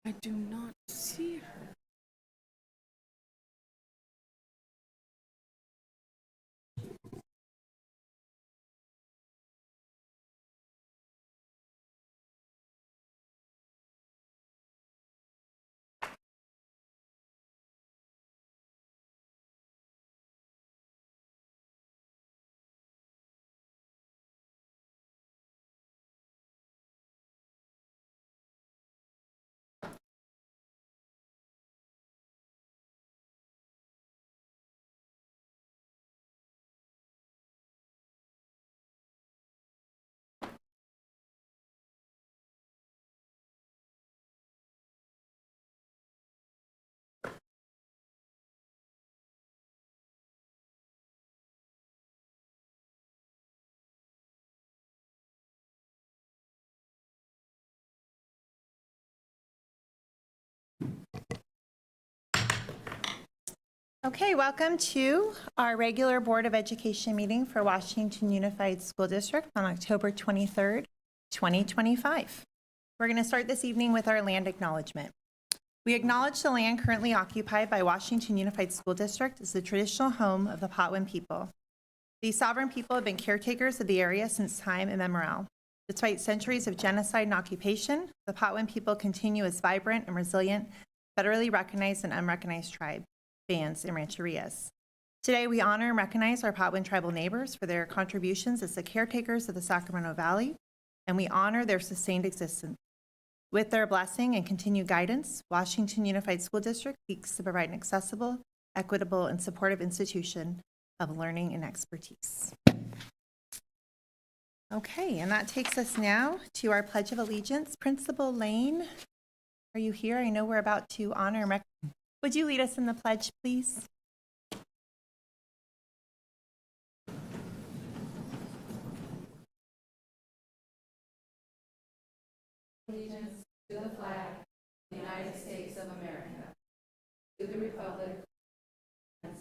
I do not see her. Okay, welcome to our regular Board of Education meeting for Washington Unified School District on October 23rd, 2025. We're going to start this evening with our land acknowledgement. We acknowledge the land currently occupied by Washington Unified School District as the traditional home of the Patwin people. These sovereign people have been caretakers of the area since time immemorial. Despite centuries of genocide and occupation, the Patwin people continue as vibrant and resilient, federally recognized and unrecognized tribe, bands, and rancherias. Today, we honor and recognize our Patwin tribal neighbors for their contributions as the caretakers of the Sacramento Valley, and we honor their sustained existence. With their blessing and continued guidance, Washington Unified School District seeks to provide an accessible, equitable, and supportive institution of learning and expertise. Okay, and that takes us now to our Pledge of Allegiance. Principal Lane, are you here? I know we're about to honor and recognize. Would you lead us in the pledge, please? Allegiance to the flag of the United States of America, to the republic, and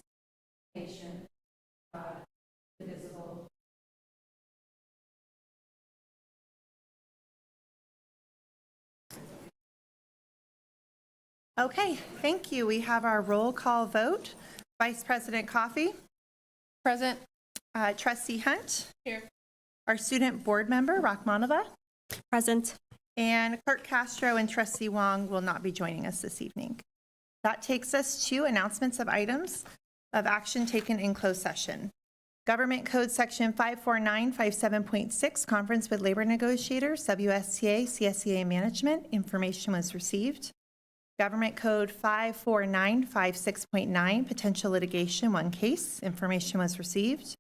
nation, God, indivisible. Okay, thank you. We have our roll call vote. Vice President Coffey. Present. Trustee Hunt. Here. Our student board member, Rachmanova. Present. And Clerk Castro and Trustee Wong will not be joining us this evening. That takes us to announcements of items of action taken in closed session. Government Code Section 54957.6, Conference with Labor Negotiators, WSTA, CSEA Management. Information was received. Government Code 54956.9, Potential Litigation, one case. Information was received.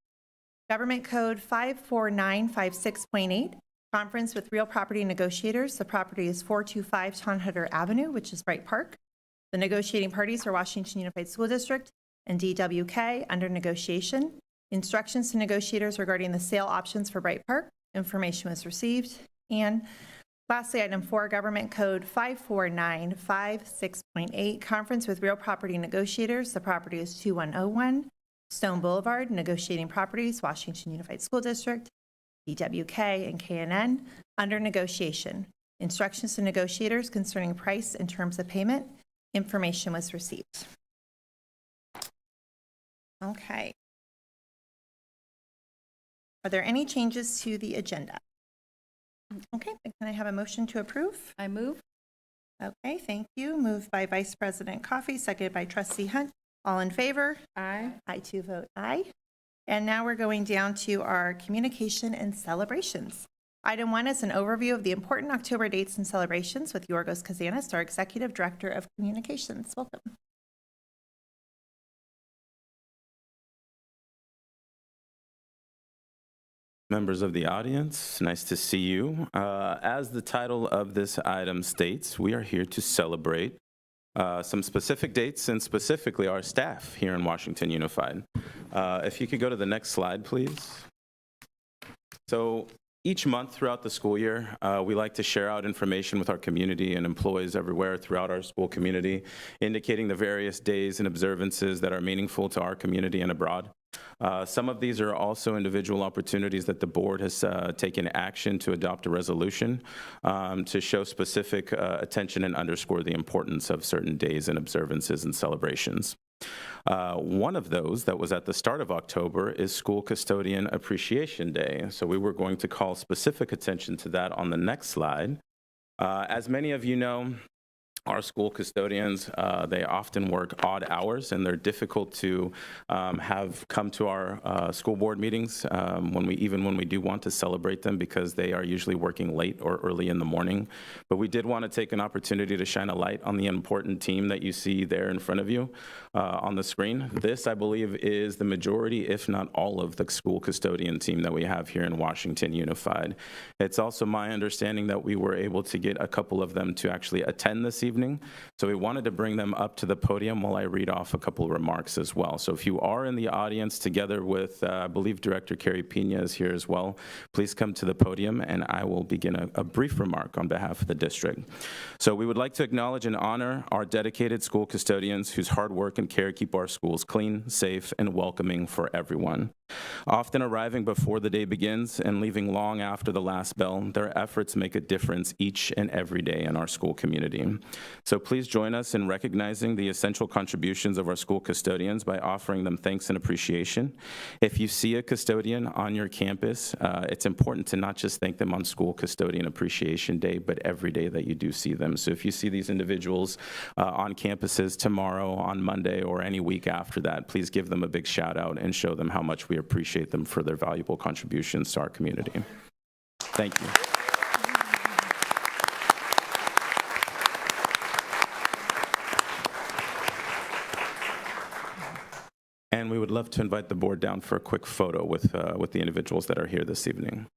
Government Code 54956.8, Conference with Real Property Negotiators. The property is 425 Tonhutter Avenue, which is Bright Park. The negotiating parties are Washington Unified School District and DWK under negotiation. Instructions to negotiators regarding the sale options for Bright Park. Information was received. And lastly, item 4, Government Code 54956.8, Conference with Real Property Negotiators. The property is 2101 Stone Boulevard, negotiating parties, Washington Unified School District, DWK, and KNN under negotiation. Instructions to negotiators concerning price and terms of payment. Information was received. Okay. Are there any changes to the agenda? Okay, can I have a motion to approve? I move. Okay, thank you. Moved by Vice President Coffey, seconded by Trustee Hunt. All in favor? Aye. I too vote aye. And now we're going down to our communication and celebrations. Item 1 is an overview of the important October dates and celebrations with Yorgos Kazanis, our Executive Director of Communications. Welcome. Members of the audience, nice to see you. As the title of this item states, we are here to celebrate some specific dates and specifically our staff here in Washington Unified. If you could go to the next slide, please. So each month throughout the school year, we like to share out information with our community and employees everywhere throughout our school community, indicating the various days and observances that are meaningful to our community and abroad. Some of these are also individual opportunities that the board has taken action to adopt a resolution to show specific attention and underscore the importance of certain days and observances and celebrations. One of those that was at the start of October is School Custodian Appreciation Day. So we were going to call specific attention to that on the next slide. As many of you know, our school custodians, they often work odd hours, and they're difficult to have come to our school board meetings when we do want to celebrate them, because they are usually working late or early in the morning. But we did want to take an opportunity to shine a light on the important team that you see there in front of you on the screen. This, I believe, is the majority, if not all, of the school custodian team that we have here in Washington Unified. It's also my understanding that we were able to get a couple of them to actually attend this evening. So we wanted to bring them up to the podium while I read off a couple of remarks as well. So if you are in the audience together with, I believe Director Carrie Pena is here as well, please come to the podium and I will begin a brief remark on behalf of the district. So we would like to acknowledge and honor our dedicated school custodians whose hard work and care keep our schools clean, safe, and welcoming for everyone. Often arriving before the day begins and leaving long after the last bell, their efforts make a difference each and every day in our school community. So please join us in recognizing the essential contributions of our school custodians by offering them thanks and appreciation. If you see a custodian on your campus, it's important to not just thank them on School Custodian Appreciation Day, but every day that you do see them. So if you see these individuals on campuses tomorrow, on Monday, or any week after that, please give them a big shout out and show them how much we appreciate them for their valuable contributions to our community. Thank you. And we would love to invite the board down for a quick photo with the individuals that are here this evening.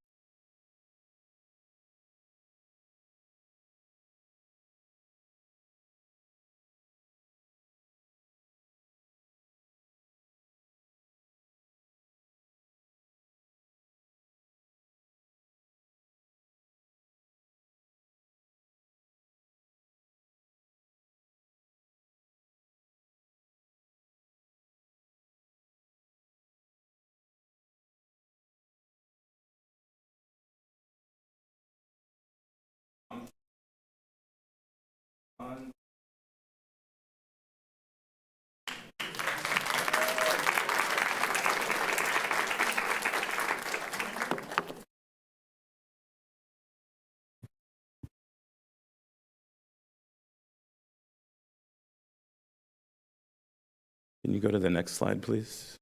Can you go to the next slide, please?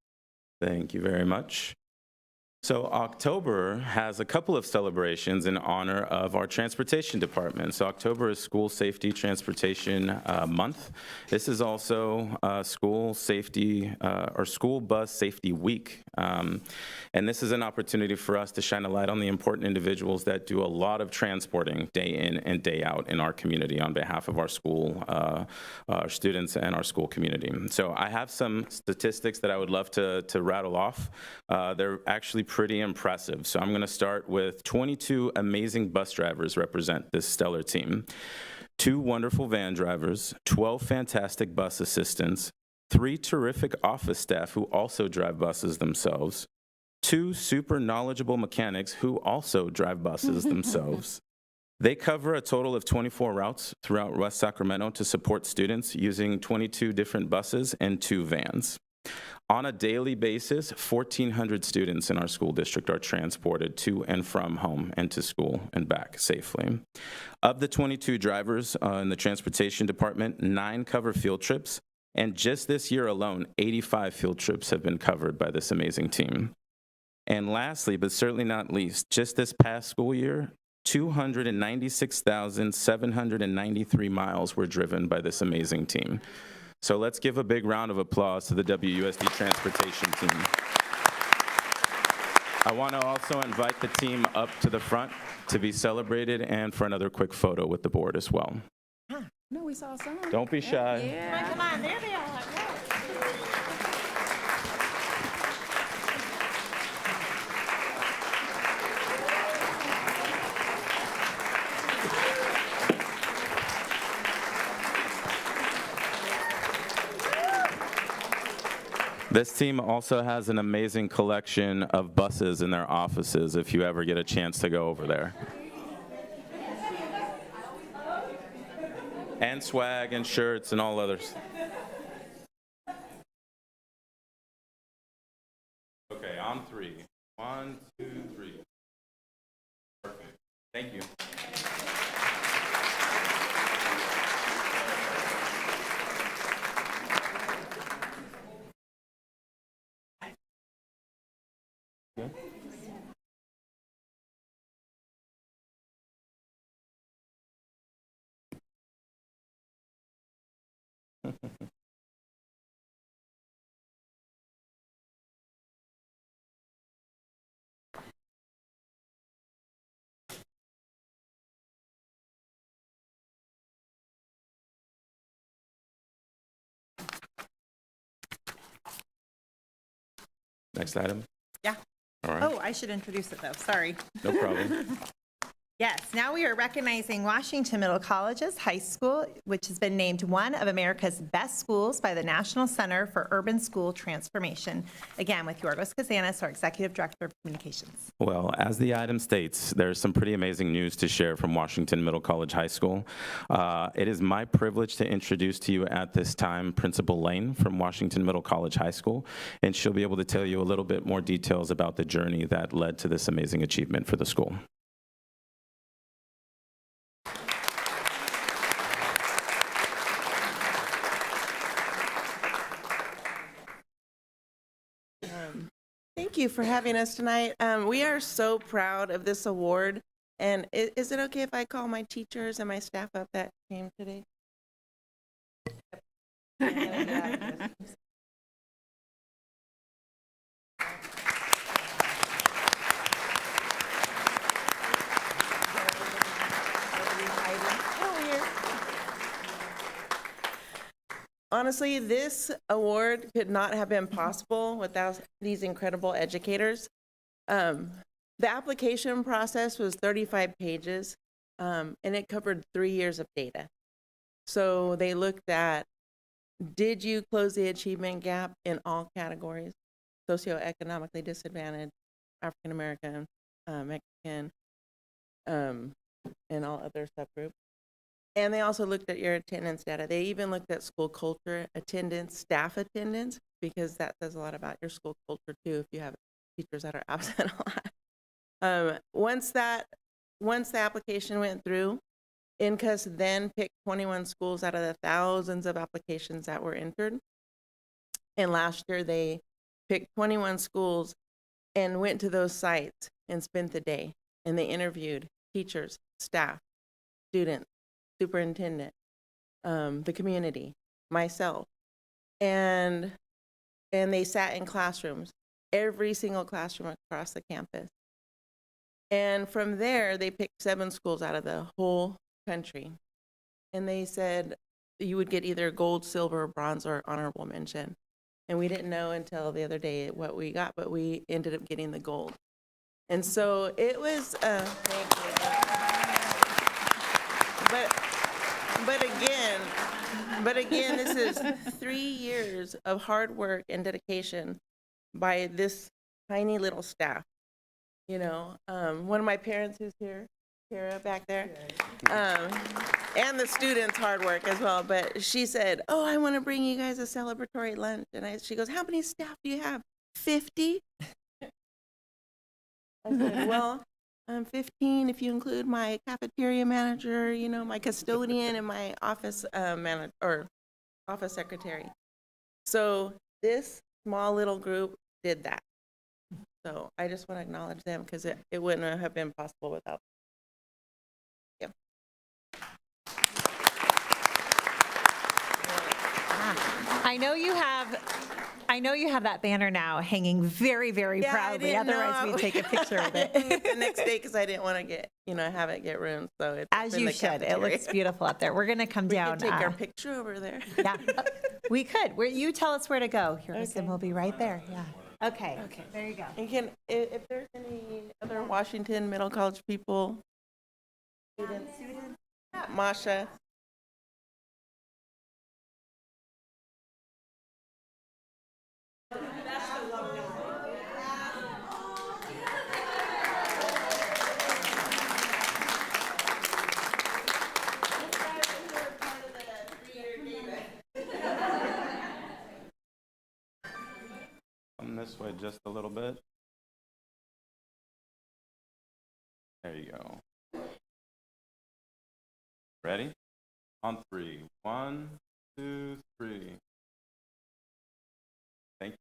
Thank you very much. So October has a couple of celebrations in honor of our transportation department. So October is School Safety Transportation Month. This is also School Safety or School Bus Safety Week. And this is an opportunity for us to shine a light on the important individuals that do a lot of transporting day in and day out in our community on behalf of our school, our students and our school community. So I have some statistics that I would love to rattle off. They're actually pretty impressive. So I'm going to start with 22 amazing bus drivers represent this stellar team. 2 wonderful van drivers, 12 fantastic bus assistants, 3 terrific office staff who also drive buses themselves, 2 super knowledgeable mechanics who also drive buses themselves. They cover a total of 24 routes throughout West Sacramento to support students using 22 different buses and 2 vans. On a daily basis, 1,400 students in our school district are transported to and from home and to school and back safely. Of the 22 drivers in the transportation department, 9 cover field trips, and just this year alone, 85 field trips have been covered by this amazing team. And lastly, but certainly not least, just this past school year, 296,793 miles were driven by this amazing team. So let's give a big round of applause to the WUSD transportation team. I want to also invite the team up to the front to be celebrated and for another quick photo with the board as well. No, we saw some. Don't be shy. Yeah. Come on, there they are. This team also has an amazing collection of buses in their offices if you ever get a chance to go over there. And swag and shirts and all others. Okay, on three. 1, 2, 3. Perfect. Thank you. Next item. Yeah. All right. Oh, I should introduce it though, sorry. No problem. Yes, now we are recognizing Washington Middle College's high school, which has been named one of America's best schools by the National Center for Urban School Transformation. Again, with Yorgos Kazanis, our Executive Director of Communications. Well, as the item states, there's some pretty amazing news to share from Washington Middle College High School. It is my privilege to introduce to you at this time Principal Lane from Washington Middle College High School, and she'll be able to tell you a little bit more details about the journey that led to this amazing achievement for the school. Thank you for having us tonight. We are so proud of this award. And is it okay if I call my teachers and my staff up that came today? Honestly, this award could not have been possible without these incredible educators. The application process was 35 pages, and it covered 3 years of data. So they looked at, did you close the achievement gap in all categories? Socioeconomically disadvantaged, African American, Mexican, and all other subgroups. And they also looked at your attendance data. They even looked at school culture, attendance, staff attendance, because that says a lot about your school culture too, if you have teachers that are absent a lot. Once the application went through, INCUS then picked 21 schools out of the thousands of applications that were entered. And last year they picked 21 schools and went to those sites and spent the day. And they interviewed teachers, staff, students, superintendent, the community, myself, and they sat in classrooms, every single classroom across the campus. And from there, they picked 7 schools out of the whole country. And they said you would get either gold, silver, bronze, or honorable mention. And we didn't know until the other day what we got, but we ended up getting the gold. And so it was, thank you. But again, this is 3 years of hard work and dedication by this tiny little staff. You know, one of my parents who's here, Kara back there, and the students' hard work as well. But she said, "Oh, I want to bring you guys a celebratory lunch," and she goes, "How many staff do you have? 50?" I said, "Well, 15 if you include my cafeteria manager, you know, my custodian, and my office manager or office secretary." So this small little group did that. So I just want to acknowledge them because it wouldn't have been possible without them. I know you have that banner now hanging very, very Yeah, I proudly. didn't know Otherwise, we'd take a picture of it. the next day because I didn't want to have it get ruined. So it's As in you the should. It cafeteria. looks beautiful up there. We're going to come We down. could take our picture over there. Yeah, we could. You tell us where to go, Yorgos, Okay. and we'll be right there. Yeah. Okay. There you go. And if there's any other Washington Middle College people, students, Masha. Come this way just a little bit. There you go. Ready? On three. 1, 2, 3. Thank you.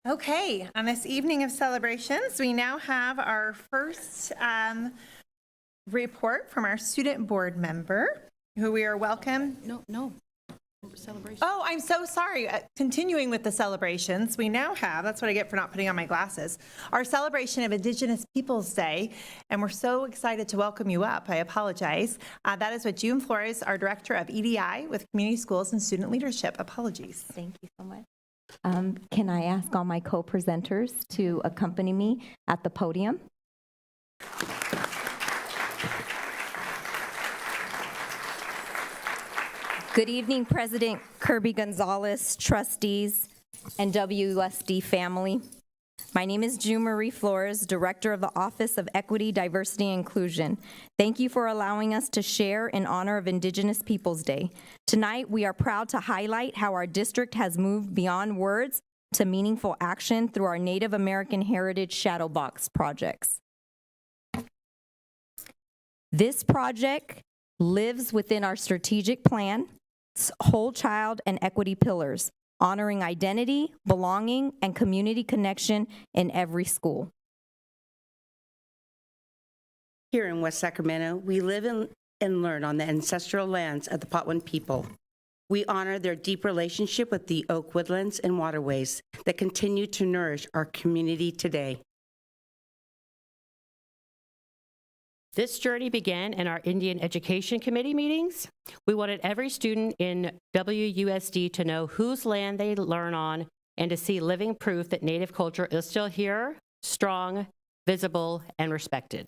Okay, on this evening of celebrations, we now have our first report from our student board member, who we are welcome. No. Celebration. Oh, I'm so sorry. Continuing with the celebrations, we now have, that's what I get for not putting on my glasses, our celebration of Indigenous Peoples Day, and we're so excited to welcome you up. I apologize. That is with June Flores, our Director of EDI with Community Schools and Student Leadership. Apologies. Thank you so much. Can I ask all my co-presenters to accompany me at the podium? Good evening, President Kirby Gonzalez, trustees, and WUSD family. My name is June Marie Flores, Director of the Office of Equity, Diversity, and Inclusion. Thank you for allowing us to share in honor of Indigenous Peoples Day. Tonight, we are proud to highlight how our district has moved beyond words to meaningful action through our Native American Heritage Shadow Box projects. This project lives within our strategic plan, whole child and equity pillars, honoring identity, belonging, and community connection in every school. Here in West Sacramento, we live and learn on the ancestral lands of the Patwin people. We honor their deep relationship with the oak woodlands and waterways that continue to nourish our community today. This journey began in our Indian Education Committee meetings. We wanted every student in WUSD to know whose land they learn on and to see living proof that Native culture is still here, strong, visible, and respected.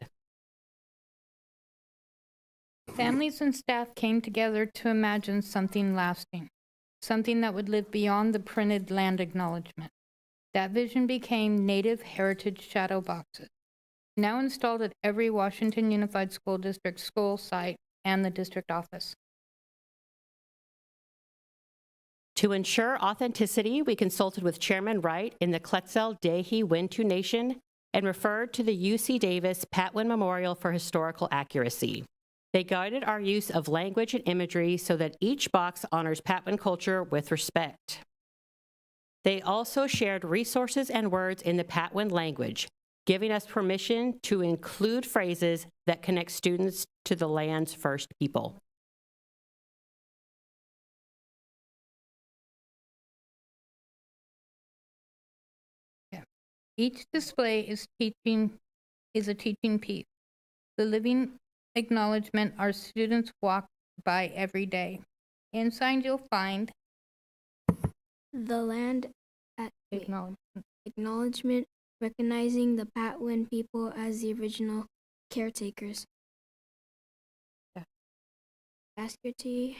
Families and staff came together to imagine something lasting, something that would live beyond the printed land acknowledgement. That vision became Native Heritage Shadow Boxes, now installed at every Washington Unified School District school site and the district office. To ensure authenticity, we consulted with Chairman Wright in the Quetzal Dehi Wintu Nation and referred to the UC Davis Patwin Memorial for historical accuracy. They guided our use of language and imagery so that each box honors Patwin culture with respect. They also shared resources and words in the Patwin language, giving us permission to include phrases that connect students to the land's first people. Each display is a teaching piece, the living acknowledgement our students walk by every day. Inside you'll find the land acknowledgement, recognizing the Patwin people as the original caretakers. Baskerty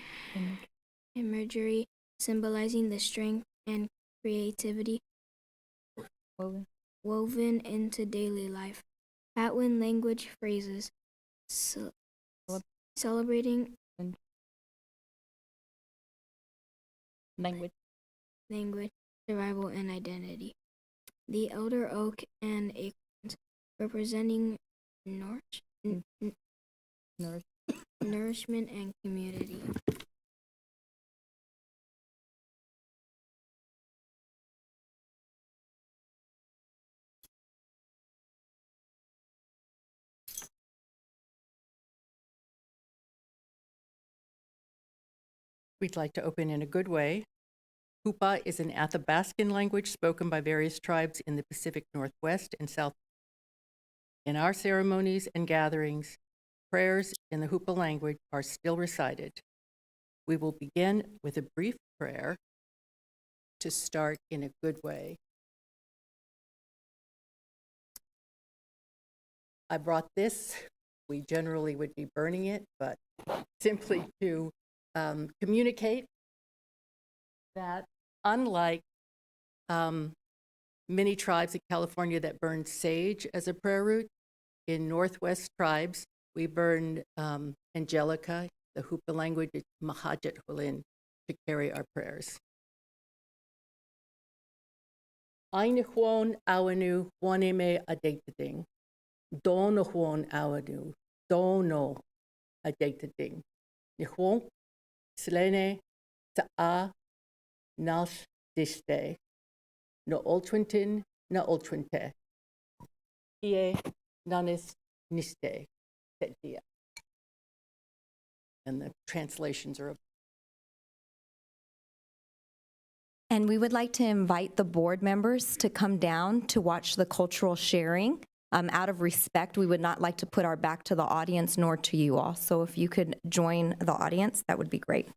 imagery symbolizing the strength and creativity woven into daily life. Patwin language phrases celebrating language, survival, and identity. The elder oak and acorns representing nourishment and community. We'd like to open in a good way Hupa is an Athabascan language spoken by various tribes in the Pacific Northwest and South. In our ceremonies and gatherings, prayers in the Hupa language are still recited. We will begin with a brief prayer to start in a good way. I brought this. We generally would be burning it, but simply to communicate that unlike many tribes in California that burn sage as a prayer root, in Northwest tribes, we burn Angelica, the Hupa language, it's Mahajat Hulin, to carry our prayers. Ainahuon awanu waneme adetading. Donahuon awanu, dono adetading. Nihuon slene ta'a nas diste. No ultrintin, na ultrinte. Ie nanis niste. Tetia. And the translations are. And we would like to invite the board members to come down to watch the cultural sharing. Out of respect, we would not like to put our back to the audience nor to you all. So if you could join the audience, that would be great.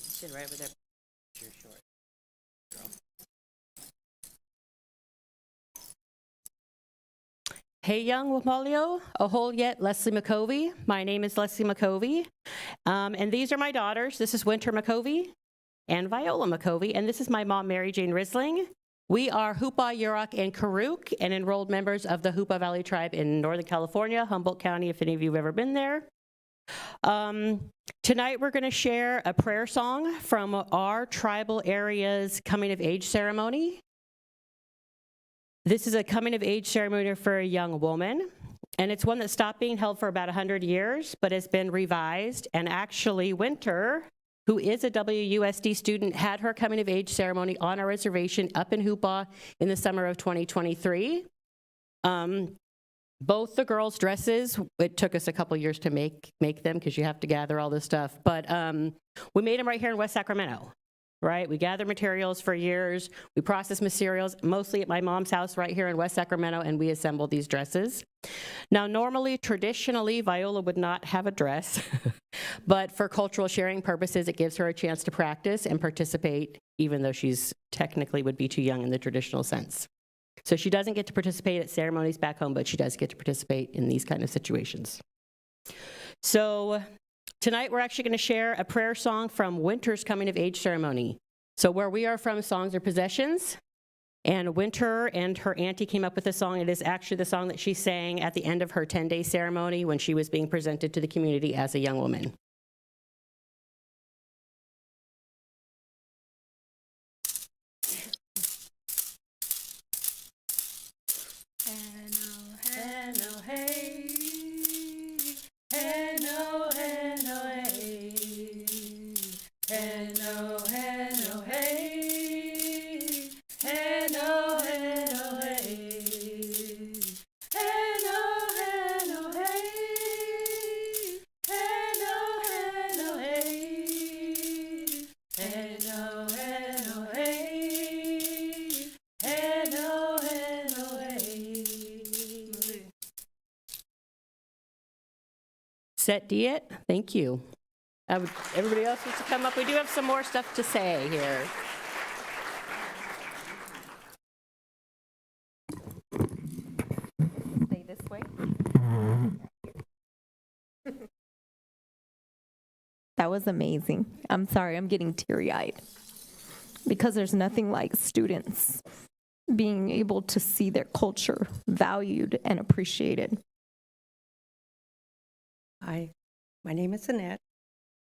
Sit right with that. You're short. Hey, young Wamalio, Ahol Yet, Leslie McCovey. My name is Leslie McCovey, and these are my daughters. This is Winter McCovey and Viola McCovey, and this is my mom, Mary Jane Risling. We are Hupa, Yurok, and Karuk, and enrolled members of the Hupa Valley Tribe in Northern California, Humboldt County, if any of you have ever been there. Tonight we're going to share a prayer song from our tribal area's coming of age ceremony. This is a coming of age ceremony for a young woman, and it's one that stopped being held for about 100 years, but has been revised. And actually, Winter, who is a WUSD student, had her coming of age ceremony on our reservation up in Hupa in the summer of 2023. Both the girls' dresses, it took us a couple years to make them because you have to gather all this stuff, but we made them right here in West Sacramento. Right? We gather materials for years. We process materials, mostly at my mom's house right here in West Sacramento, and we assemble these dresses. Now, normally, traditionally, Viola would not have a dress, but for cultural sharing purposes, it gives her a chance to practice and participate, even though she's technically would be too young in the traditional sense. So she doesn't get to participate at ceremonies back home, but she does get to participate in these kind of situations. So tonight, we're actually going to share a prayer song from Winter's coming of age ceremony. So where we are from, songs are possessions. And Winter and her auntie came up with a song. It is actually the song that she sang at the end of her 10-day ceremony when she was being presented to the community as a young woman. Set diet, thank you. Everybody else wants to come up. We do have some more stuff to say here. Stay this way. That was amazing. I'm sorry, I'm getting teary-eyed because there's nothing like students being able to see their culture valued and appreciated. Hi, my name is Annette,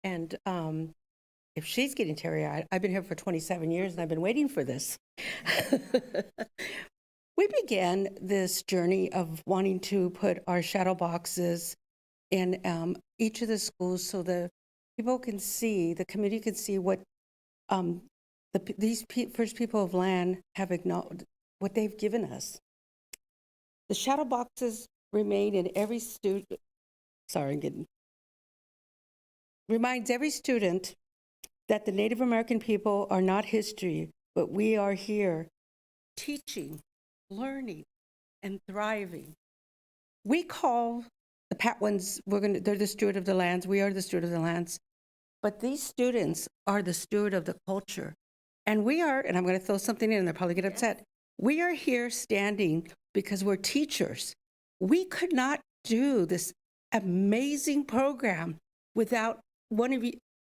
and if she's getting teary-eyed, I've been here for 27 years and I've been waiting for this. We began this journey of wanting to put our shadow boxes in each of the schools so the people can see, the community can see what these first people of land have acknowledged, what they've given us. The shadow boxes remain in every student, reminds every student that the Native American people are not history, but we are here teaching, learning, and thriving. We call the Patwins, they're the steward of the lands, we are the steward of the lands, but these students are the steward of the culture. And we are, and I'm gonna throw something in and they'll probably get upset, we are here standing because we're teachers. We could not do this amazing program without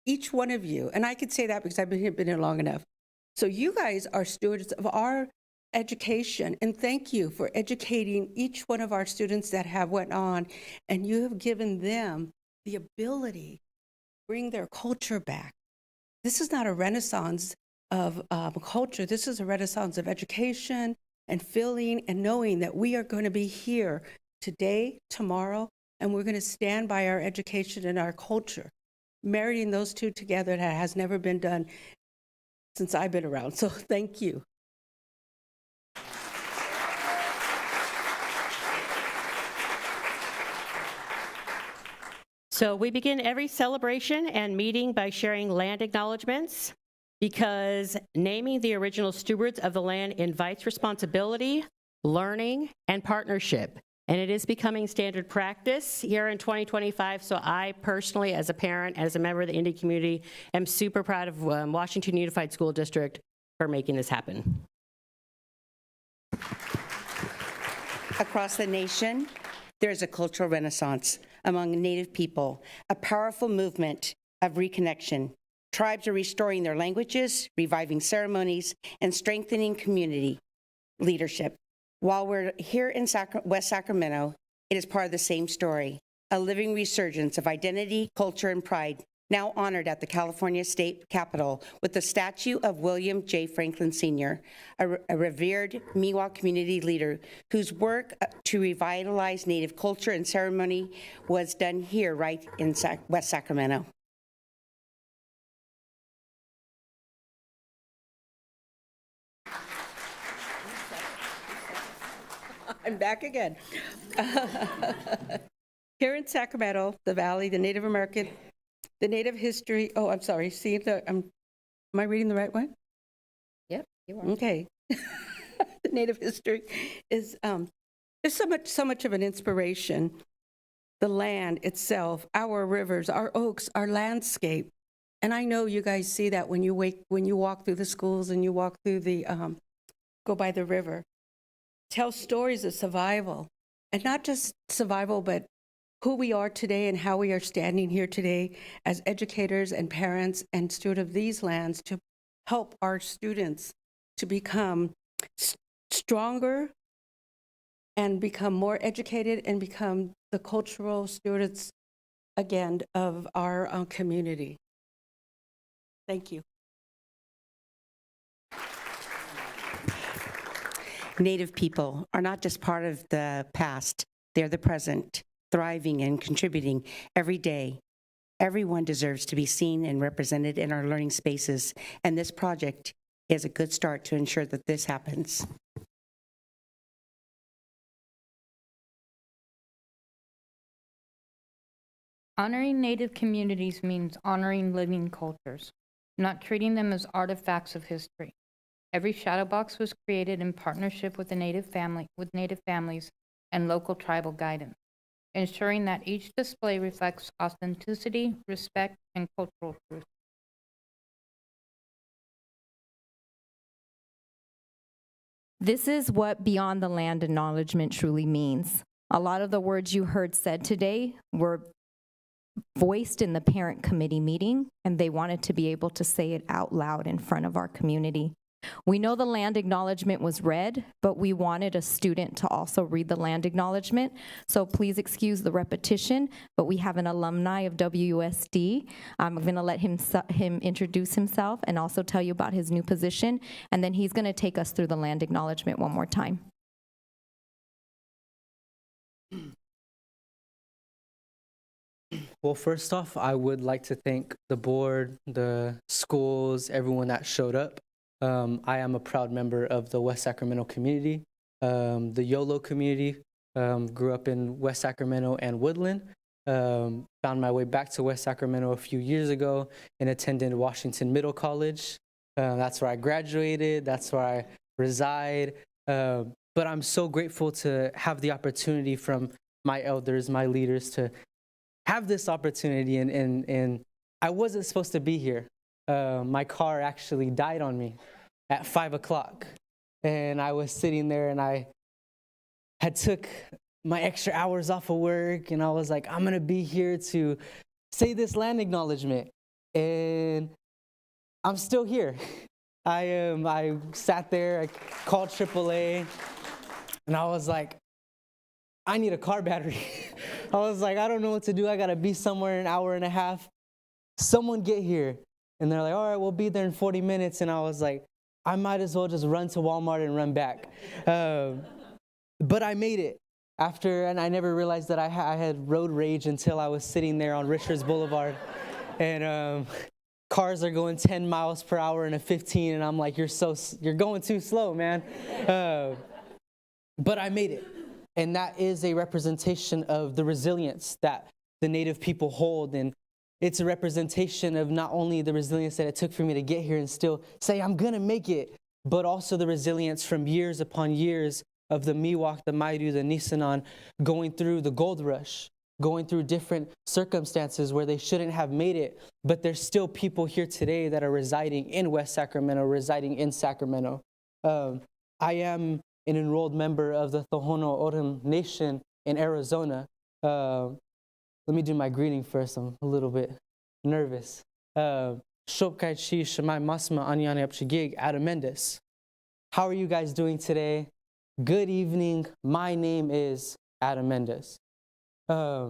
each one of you. And I could say that because I've been here long enough. So you guys are stewards of our education, and thank you for educating each one of our students that have went on, and you have given them the ability to bring their culture back. This is not a renaissance of culture. This is a renaissance of education and feeling and knowing that we are going to be here today, tomorrow, and we're going to stand by our education and our culture. Marrying those two together, that has never been done since I've been around. So thank you. So we begin every celebration and meeting by sharing land acknowledgements, because naming the original stewards of the land invites responsibility, learning, and partnership. And it is becoming standard practice here in 2025. So I personally, as a parent, as a member of the Indian community, am super proud of Washington Unified School District for making this happen. Across the nation, there is a cultural renaissance among Native people, a powerful movement of reconnection. Tribes are restoring their languages, reviving ceremonies, and strengthening community leadership. While we're here in West Sacramento, it is part of the same story, a living resurgence of identity, culture, and pride, now honored at the California State Capitol with the statue of William J. Franklin Sr., a revered Miwok community leader whose work to revitalize Native culture and ceremony was done here right in West Sacramento. I'm back again. Here in Sacramento, the Valley, the Native history, oh, I'm sorry, see, am I reading the right one? Yep, you are. Okay. The Native history is so much of an inspiration. The land itself, our rivers, our oaks, our landscape. And I know you guys see that when you walk through the schools and you walk through go by the river. Tell stories of survival, and not just survival, but who we are today and how we are standing here today as educators and parents and stewards of these lands to help our students to become stronger and become more educated and become the cultural stewards again of our community. Thank you. Native people are not just part of the past, they're the present, thriving and contributing every day. Everyone deserves to be seen and represented in our learning spaces, and this project is a good start to ensure that this happens. Honoring Native communities means honoring living cultures, not treating them as artifacts of history. Every shadow box was created in partnership with Native families and local tribal guidance, ensuring that each display reflects authenticity, respect, and cultural truth. This is what Beyond the Land acknowledgement truly means. A lot of the words you heard said today were voiced in the parent committee meeting, and they wanted to be able to say it out loud in front of our community. We know the land acknowledgement was read, but we wanted a student to also read the land acknowledgement. So please excuse the repetition, but we have an alumni of WUSD. I'm gonna let him introduce himself and also tell you about his new position, and then he's gonna take us through the land acknowledgement one more time. Well, first off, I would like to thank the board, the schools, everyone that showed up I am a proud member of the West Sacramento community, the YOLO community. Grew up in West Sacramento and Woodland. Found my way back to West Sacramento a few years ago and attended Washington Middle College. That's where I graduated. That's where I reside. But I'm so grateful to have the opportunity from my elders, my leaders, to have this opportunity. And I wasn't supposed to be here. My car actually died on me at 5 o'clock. And I was sitting there and I had took my extra hours off of work and I was like, I'm gonna be here to say this land acknowledgement. And I'm still here. I sat there, I called AAA, and I was like, I need a car battery. I was like, I don't know what to do. I gotta be somewhere in an hour and a half. Someone get here. And they're like, all right, we'll be there in 40 minutes. And I was like, I might as well just run to Walmart and run back. But I made it and I never realized that I had road rage until I was sitting there on Richards Boulevard. And cars are going 10 miles per hour in a 15, and I'm like, you're going too slow, man. But I made it. And that is a representation of the resilience that the Native people hold. And it's a representation of not only the resilience that it took for me to get here and still say, I'm gonna make it, but also the resilience from years upon years of the Miwok, the Maidu, the Nisenan, going through the gold rush, going through different circumstances where they shouldn't have made it, but there's still people here today that are residing in West Sacramento, residing in Sacramento. I am an enrolled member of the Tohono O'odham Nation in Arizona. Let me do my greeting first. I'm a little bit nervous. Shopkai Chi Shemai Masma Anyane Apchigig Adam Mendes. How are you guys doing today? Good evening. My name is Adam Mendes. I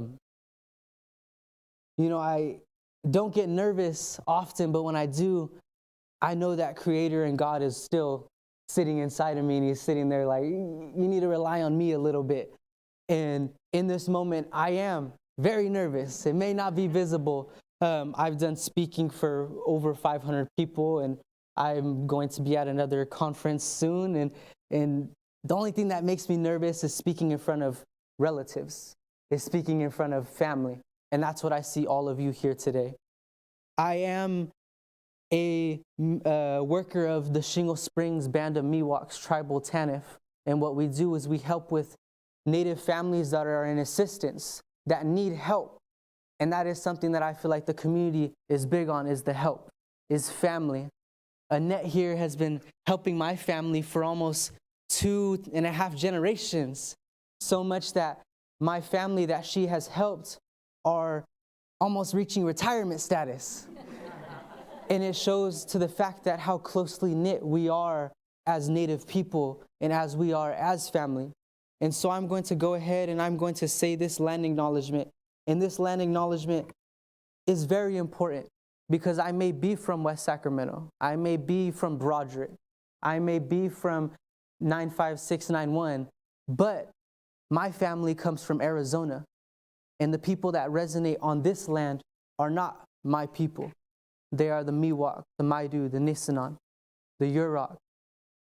don't get nervous often, but when I do, I know that Creator and God is still sitting inside of me, and He's sitting there like, you need to rely on me a little bit. And in this moment, I am very nervous. It may not be visible. I've done speaking for over 500 people, and I'm going to be at another conference soon. And the only thing that makes me nervous is speaking in front of relatives, is speaking in front of family. And that's what I see all of you here today. I am a worker of the Shingle Springs Band of Miwoks Tribal TANF. And what we do is we help with Native families that are in assistance, that need help. And that is something that I feel like the community is big on, is the help, is family. Annette here has been helping my family for almost 2.5 generations, so much that my family that she has helped are almost reaching retirement status. And it shows to the fact that how closely knit we are as Native people and as we are as family. And so I'm going to go ahead and I'm going to say this land acknowledgement. And this land acknowledgement is very important because I may be from West Sacramento. I may be from Broderick. I may be from 95691, but my family comes from Arizona. And the people that resonate on this land are not my people. They are the Miwok, the Maidu, the Nisenan, the Yurok.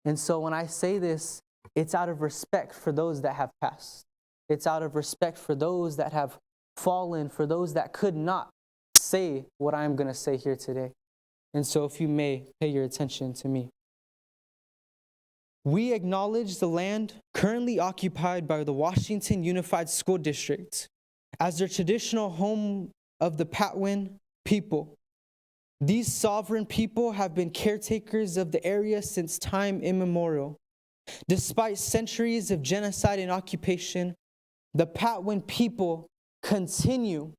And so when I say this, it's out of respect for those that have passed. It's out of respect for those that have fallen, for those that could not say what I'm going to say here today. And so if you may, pay your attention to me. We acknowledge the land currently occupied by the Washington Unified School District as the traditional home of the Patwin people. These sovereign people have been caretakers of the area since time immemorial. Despite centuries of genocide and occupation, the Patwin people continue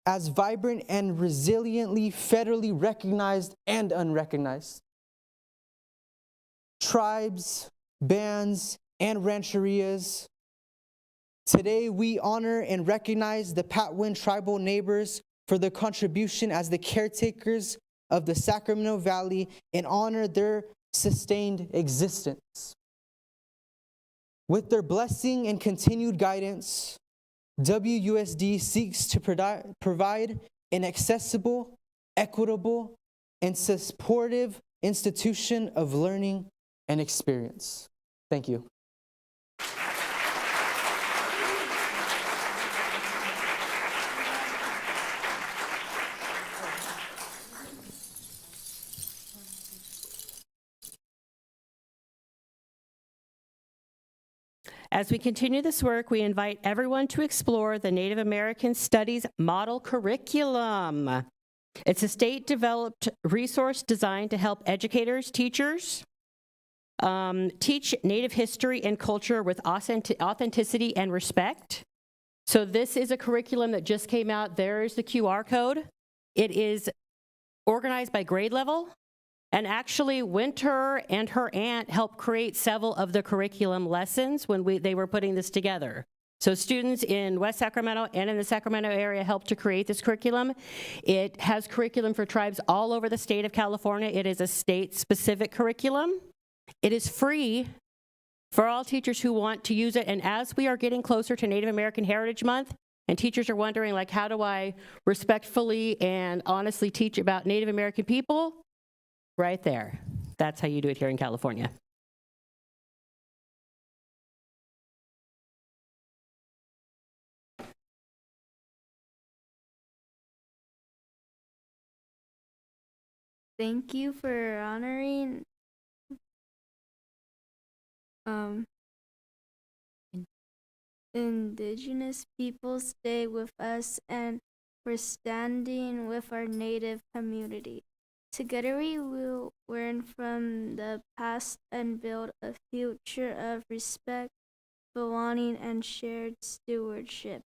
as vibrant and resiliently federally recognized and unrecognized. Tribes, bands, and rancherias. Today, we honor and recognize the Patwin tribal neighbors for their contribution as the caretakers of the Sacramento Valley and honor their sustained existence. With their blessing and continued guidance, WUSD seeks to provide an accessible, equitable, and supportive institution of learning and experience. Thank you. As we continue this work, we invite everyone to explore the Native American Studies Model Curriculum. It's a state-developed resource designed to help educators, teachers, teach Native history and culture with authenticity and respect. So this is a curriculum that just came out. There is the QR code. It is organized by grade level. And actually, Winter and her aunt helped create several of the curriculum lessons when they were putting this together. So students in West Sacramento and in the Sacramento area helped to create this curriculum. It has curriculum for tribes all over the state of California. It is a state-specific curriculum. It is free for all teachers who want to use it. And as we are getting closer to Native American Heritage Month, and teachers are wondering, like, how do I respectfully and honestly teach about Native American people? Right there. That's how you do it here in California. Thank you for honoring Indigenous Peoples Day with us and for standing with our Native community. Together we will learn from the past and build a future of respect, belonging, and shared stewardship.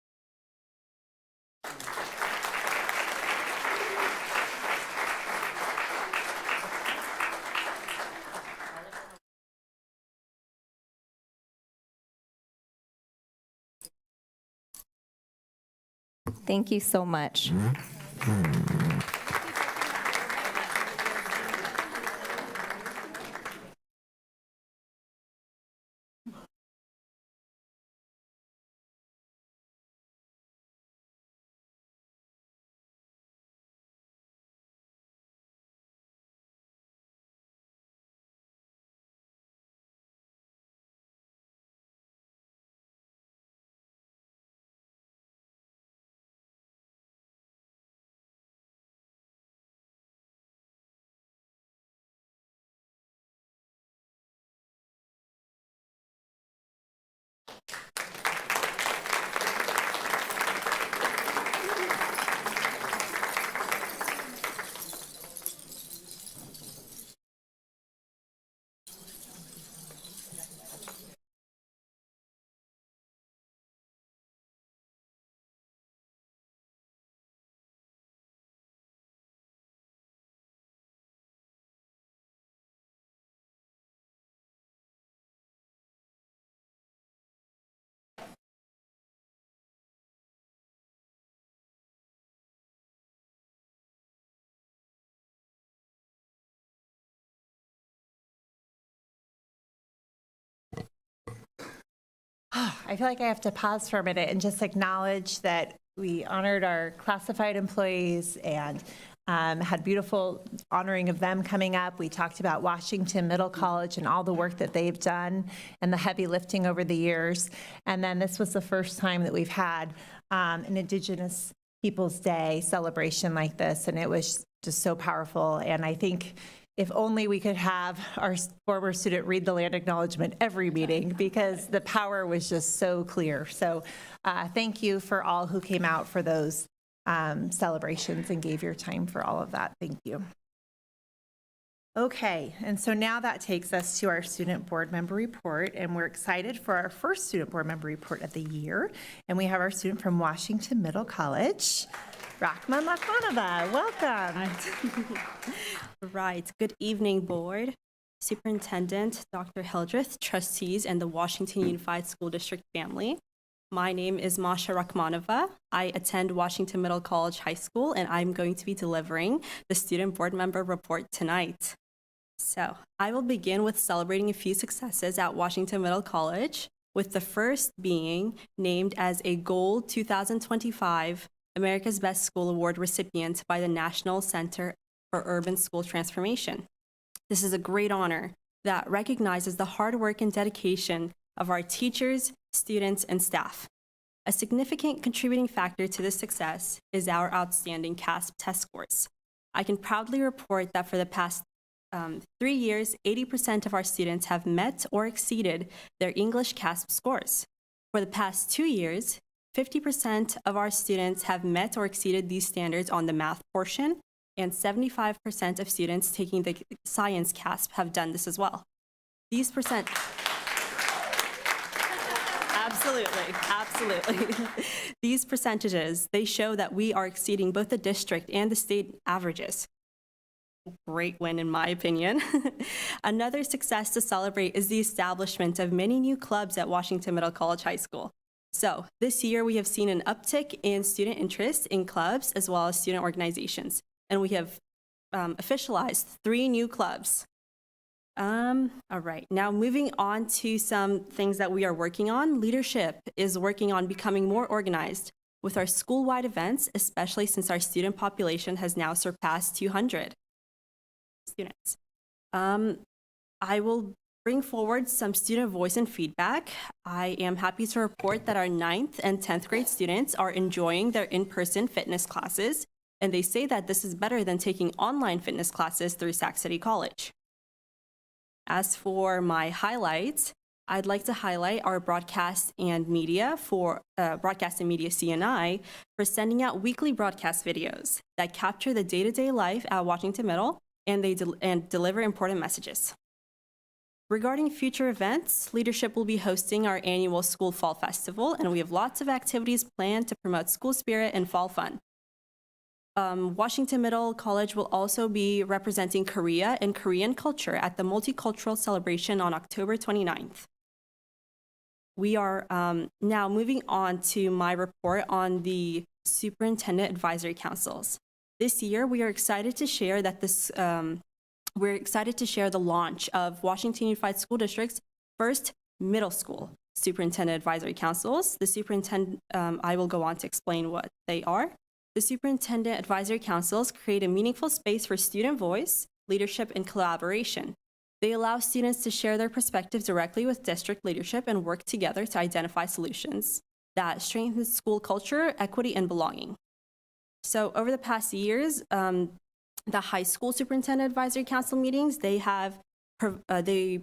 Thank you so much. I feel like I have to pause for a minute and just acknowledge that we honored our classified employees and had beautiful honoring of them coming up. We talked about Washington Middle College and all the work that they've done and the heavy lifting over the years. And then this was the first time that we've had an Indigenous Peoples Day celebration like this, and it was just so powerful. And I think if only we could have our former student read the land acknowledgement every meeting, because the power was just so clear. So thank you for all who came out for those celebrations and gave your time for all of that. Thank you. Okay, and so now that takes us to our student board member report, and we're excited for our first student board member report of the year. And we have our student from Washington Middle College, Rahma Makhanova. Welcome. Right. Good evening, board, superintendent, Dr. Hildreth, trustees, and the Washington Unified School District family. My name is Masha Rakhmanova. I attend Washington Middle College High School, and I'm going to be delivering the student board member report tonight. So I will begin with celebrating a few successes at Washington Middle College, with the first being named as a Gold 2025 America's Best School Award recipient by the National Center for Urban School Transformation. This is a great honor that recognizes the hard work and dedication of our teachers, students, and staff. A significant contributing factor to this success is our outstanding CASP test scores. I can proudly report that for the past 3 years, 80% of our students have met or exceeded their English CASP scores. For the past 2 years, 50% of our students have met or exceeded these standards on the math portion, and 75% of students taking the science CASP have done this as well. These percent... Absolutely. These percentages, they show that we are exceeding both the district and the state averages. Great win, in my opinion. Another success to celebrate is the establishment of many new clubs at Washington Middle College High School. So this year, we have seen an uptick in student interest in clubs as well as student organizations, and we have officialized 3 new clubs. All right, now moving on to some things that we are working on. Leadership is working on becoming more organized with our school-wide events, especially since our student population has now surpassed 200 students. I will bring forward some student voice and feedback. I am happy to report that our 9th and 10th grade students are enjoying their in-person fitness classes, and they say that this is better than taking online fitness classes through Sac City College. As for my highlights, I'd like to highlight our broadcast and media CNI for sending out weekly broadcast videos that capture the day-to-day life at Washington Middle and deliver important messages. Regarding future events, leadership will be hosting our annual School Fall Festival, and we have lots of activities planned to promote school spirit and fall fun. Washington Middle College will also be representing Korea and Korean culture at the Multicultural Celebration on October 29th. We are now moving on to my report on the Superintendent Advisory Councils. This year, we are excited to share that the launch of Washington Unified School District's first middle school Superintendent Advisory Councils. The superintendent, I will go on to explain what they are. The Superintendent Advisory Councils create a meaningful space for student voice, leadership, and collaboration. They allow students to share their perspectives directly with district leadership and work together to identify solutions that strengthen school culture, equity, and belonging. So over the past years, the high school Superintendent Advisory Council meetings, they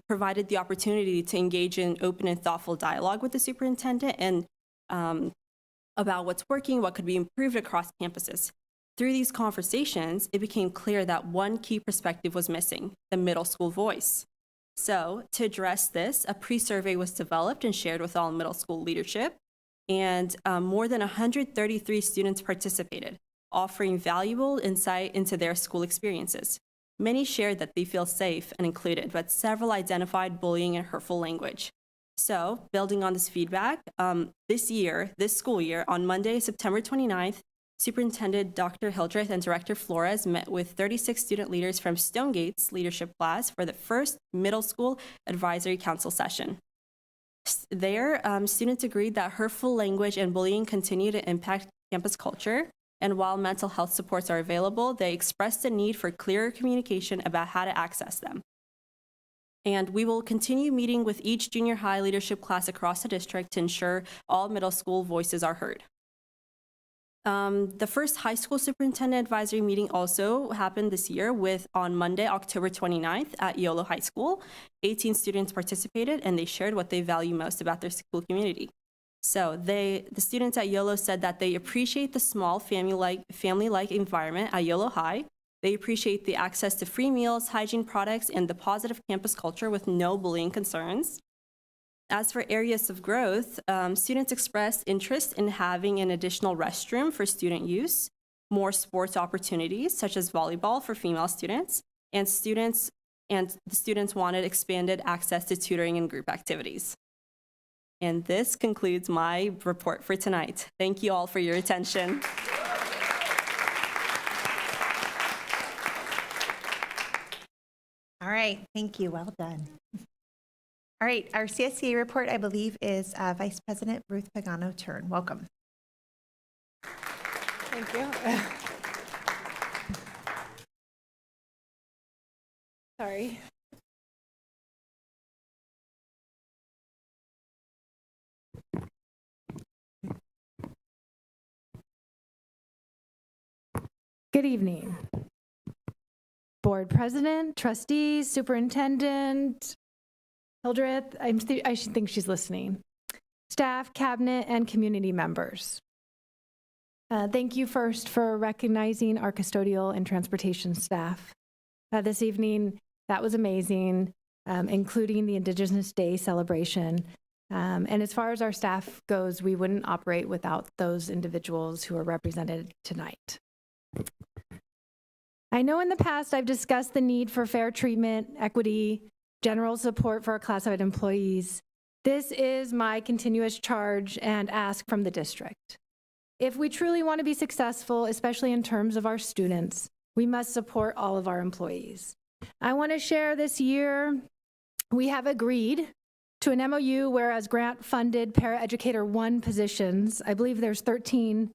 provided the opportunity to engage in open and thoughtful dialogue with the superintendent and about what's working, what could be improved across campuses. Through these conversations, it became clear that one key perspective was missing, the middle school voice. So to address this, a pre-survey was developed and shared with all middle school leadership, and more than 133 students participated, offering valuable insight into their school experiences. Many shared that they feel safe and included, but several identified bullying and hurtful language. So, building on this feedback, this school year, on Monday, September 29th, Superintendent Dr. Hildreth and Director Flores met with 36 student leaders from Stonegate's leadership class for the first middle school advisory council session. There, students agreed that hurtful language and bullying continue to impact campus culture, and while mental health supports are available, they expressed the need for clearer communication about how to access them. And we will continue meeting with each junior high leadership class across the district to ensure all middle school voices are heard. The first high school superintendent advisory meeting also happened this year on Monday, October 29th at YOLO High School. 18 students participated and they shared what they value most about their school community. So the students at YOLO said that they appreciate the small family-like environment at YOLO High. They appreciate the access to free meals, hygiene products, and the positive campus culture with no bullying concerns. As for areas of growth, students expressed interest in having an additional restroom for student use, more sports opportunities such as volleyball for female students, and the students wanted expanded access to tutoring and group activities. And this concludes my report for tonight. Thank you all for your attention. All right, thank you. Well done. All right, our CSEA report, I believe, is Vice President Ruth Pagano-Turn. Welcome. Thank you. Sorry. Sorry. Good evening. Board President, trustees, superintendent, Hildreth, I should think she's listening. Staff, cabinet, and community members. Thank you first for recognizing our custodial and transportation staff. This evening, that was amazing, including the Indigenous Day celebration. And as far as our staff goes, we wouldn't operate without those individuals who are represented tonight. I know in the past I've discussed the need for fair treatment, equity, general support for our classified employees. This is my continuous charge and ask from the district. If we truly want to be successful, especially in terms of our students, we must support all of our employees. I want to share this year, we have agreed to an MOU whereas grant-funded paraeducator 1 positions, I believe there's 13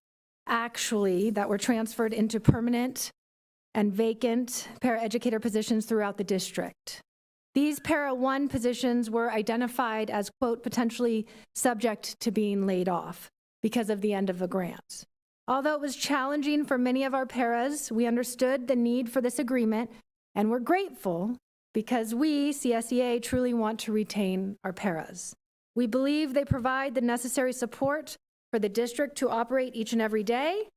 actually that were transferred into permanent and vacant paraeducator positions throughout the district. These Para 1 positions were identified as, quote, potentially subject to being laid off because of the end of a grant. Although it was challenging for many of our paras, we understood the need for this agreement and we're grateful because we, CSEA, truly want to retain our paras. We believe they provide the necessary support for the district to operate each and every day.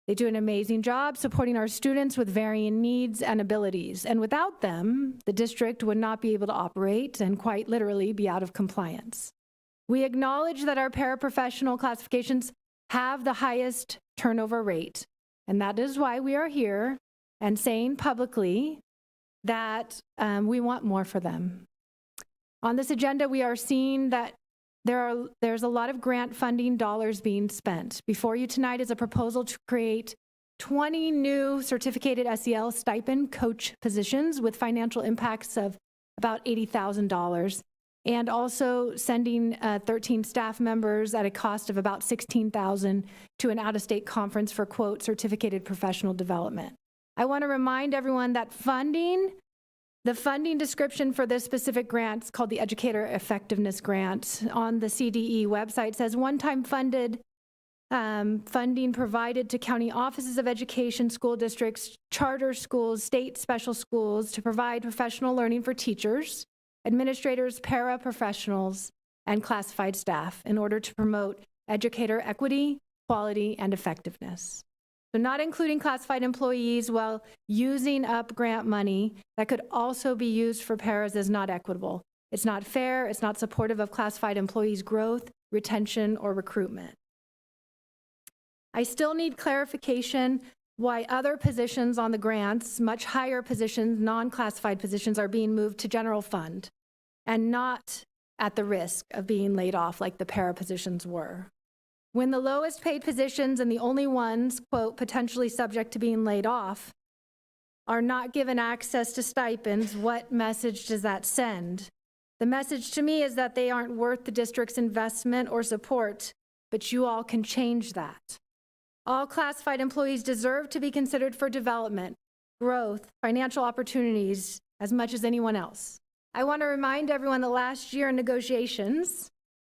They do an amazing job supporting our students with varying needs and abilities. And without them, the district would not be able to operate and quite literally be out of compliance. We acknowledge that our paraprofessional classifications have the highest turnover rate. And that is why we are here and saying publicly that we want more for them. On this agenda, we are seeing that there's a lot of grant funding dollars being spent. Before you tonight is a proposal to create 20 new certificated SEL stipend coach positions with financial impacts of about $80,000, and also sending 13 staff members at a cost of about $16,000 to an out-of-state conference for, quote, certificated professional development. I want to remind everyone that the funding description for this specific grant is called the Educator Effectiveness Grant. On the CDE website says one-time funding provided to county offices of education, school districts, charter schools, state special schools to provide professional learning for teachers, administrators, paraprofessionals, and classified staff in order to promote educator equity, quality, and effectiveness. So not including classified employees while using up grant money that could also be used for paras is not equitable. It's not fair, it's not supportive of classified employees' growth, retention, or recruitment. I still need clarification why other positions on the grants, much higher positions, non-classified positions, are being moved to general fund and not at the risk of being laid off like the para positions were. When the lowest paid positions and the only ones, quote, potentially subject to being laid off, are not given access to stipends, what message does that send? The message to me is that they aren't worth the district's investment or support, but you all can change that. All classified employees deserve to be considered for development, growth, financial opportunities as much as anyone else. I want to remind everyone that last year in negotiations,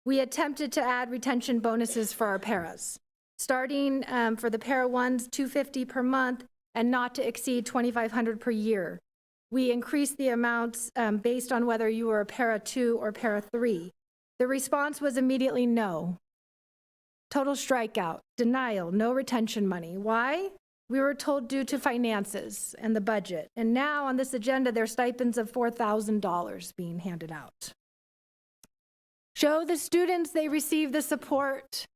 we attempted to add retention bonuses for our paras, starting for the para ones, $250 per month and not to exceed $2,500 per year. We increased the amounts based on whether you were a para 2 or para 3. The response was immediately no. Total strikeout, denial, no retention money. Why? We were told due to finances and the budget. And now on this agenda, there are stipends of $4,000 being handed out. Show the students they receive the support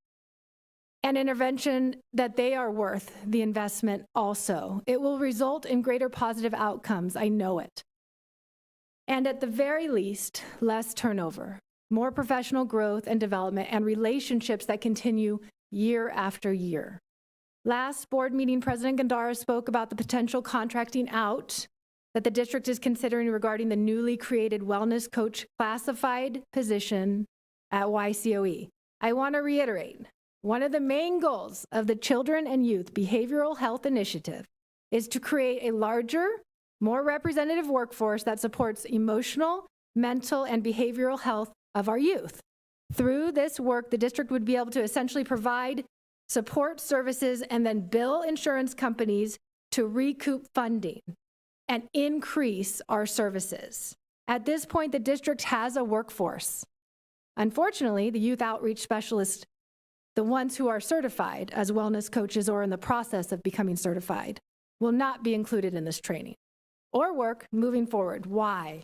and intervention that they are worth the investment also. It will result in greater positive outcomes, I know it. And at the very least, less turnover, more professional growth and development, and relationships that continue year after year. Last board meeting, President Gandara spoke about the potential contracting out that the district is considering regarding the newly created wellness coach classified position at YCOE. I want to reiterate, one of the main goals of the Children and Youth Behavioral Health Initiative is to create a larger, more representative workforce that supports emotional, mental, and behavioral health of our youth. Through this work, the district would be able to essentially provide support services and then bill insurance companies to recoup funding and increase our services. At this point, the district has a workforce. Unfortunately, the youth outreach specialists, the ones who are certified as wellness coaches or in the process of becoming certified, will not be included in this training or work moving forward. Why?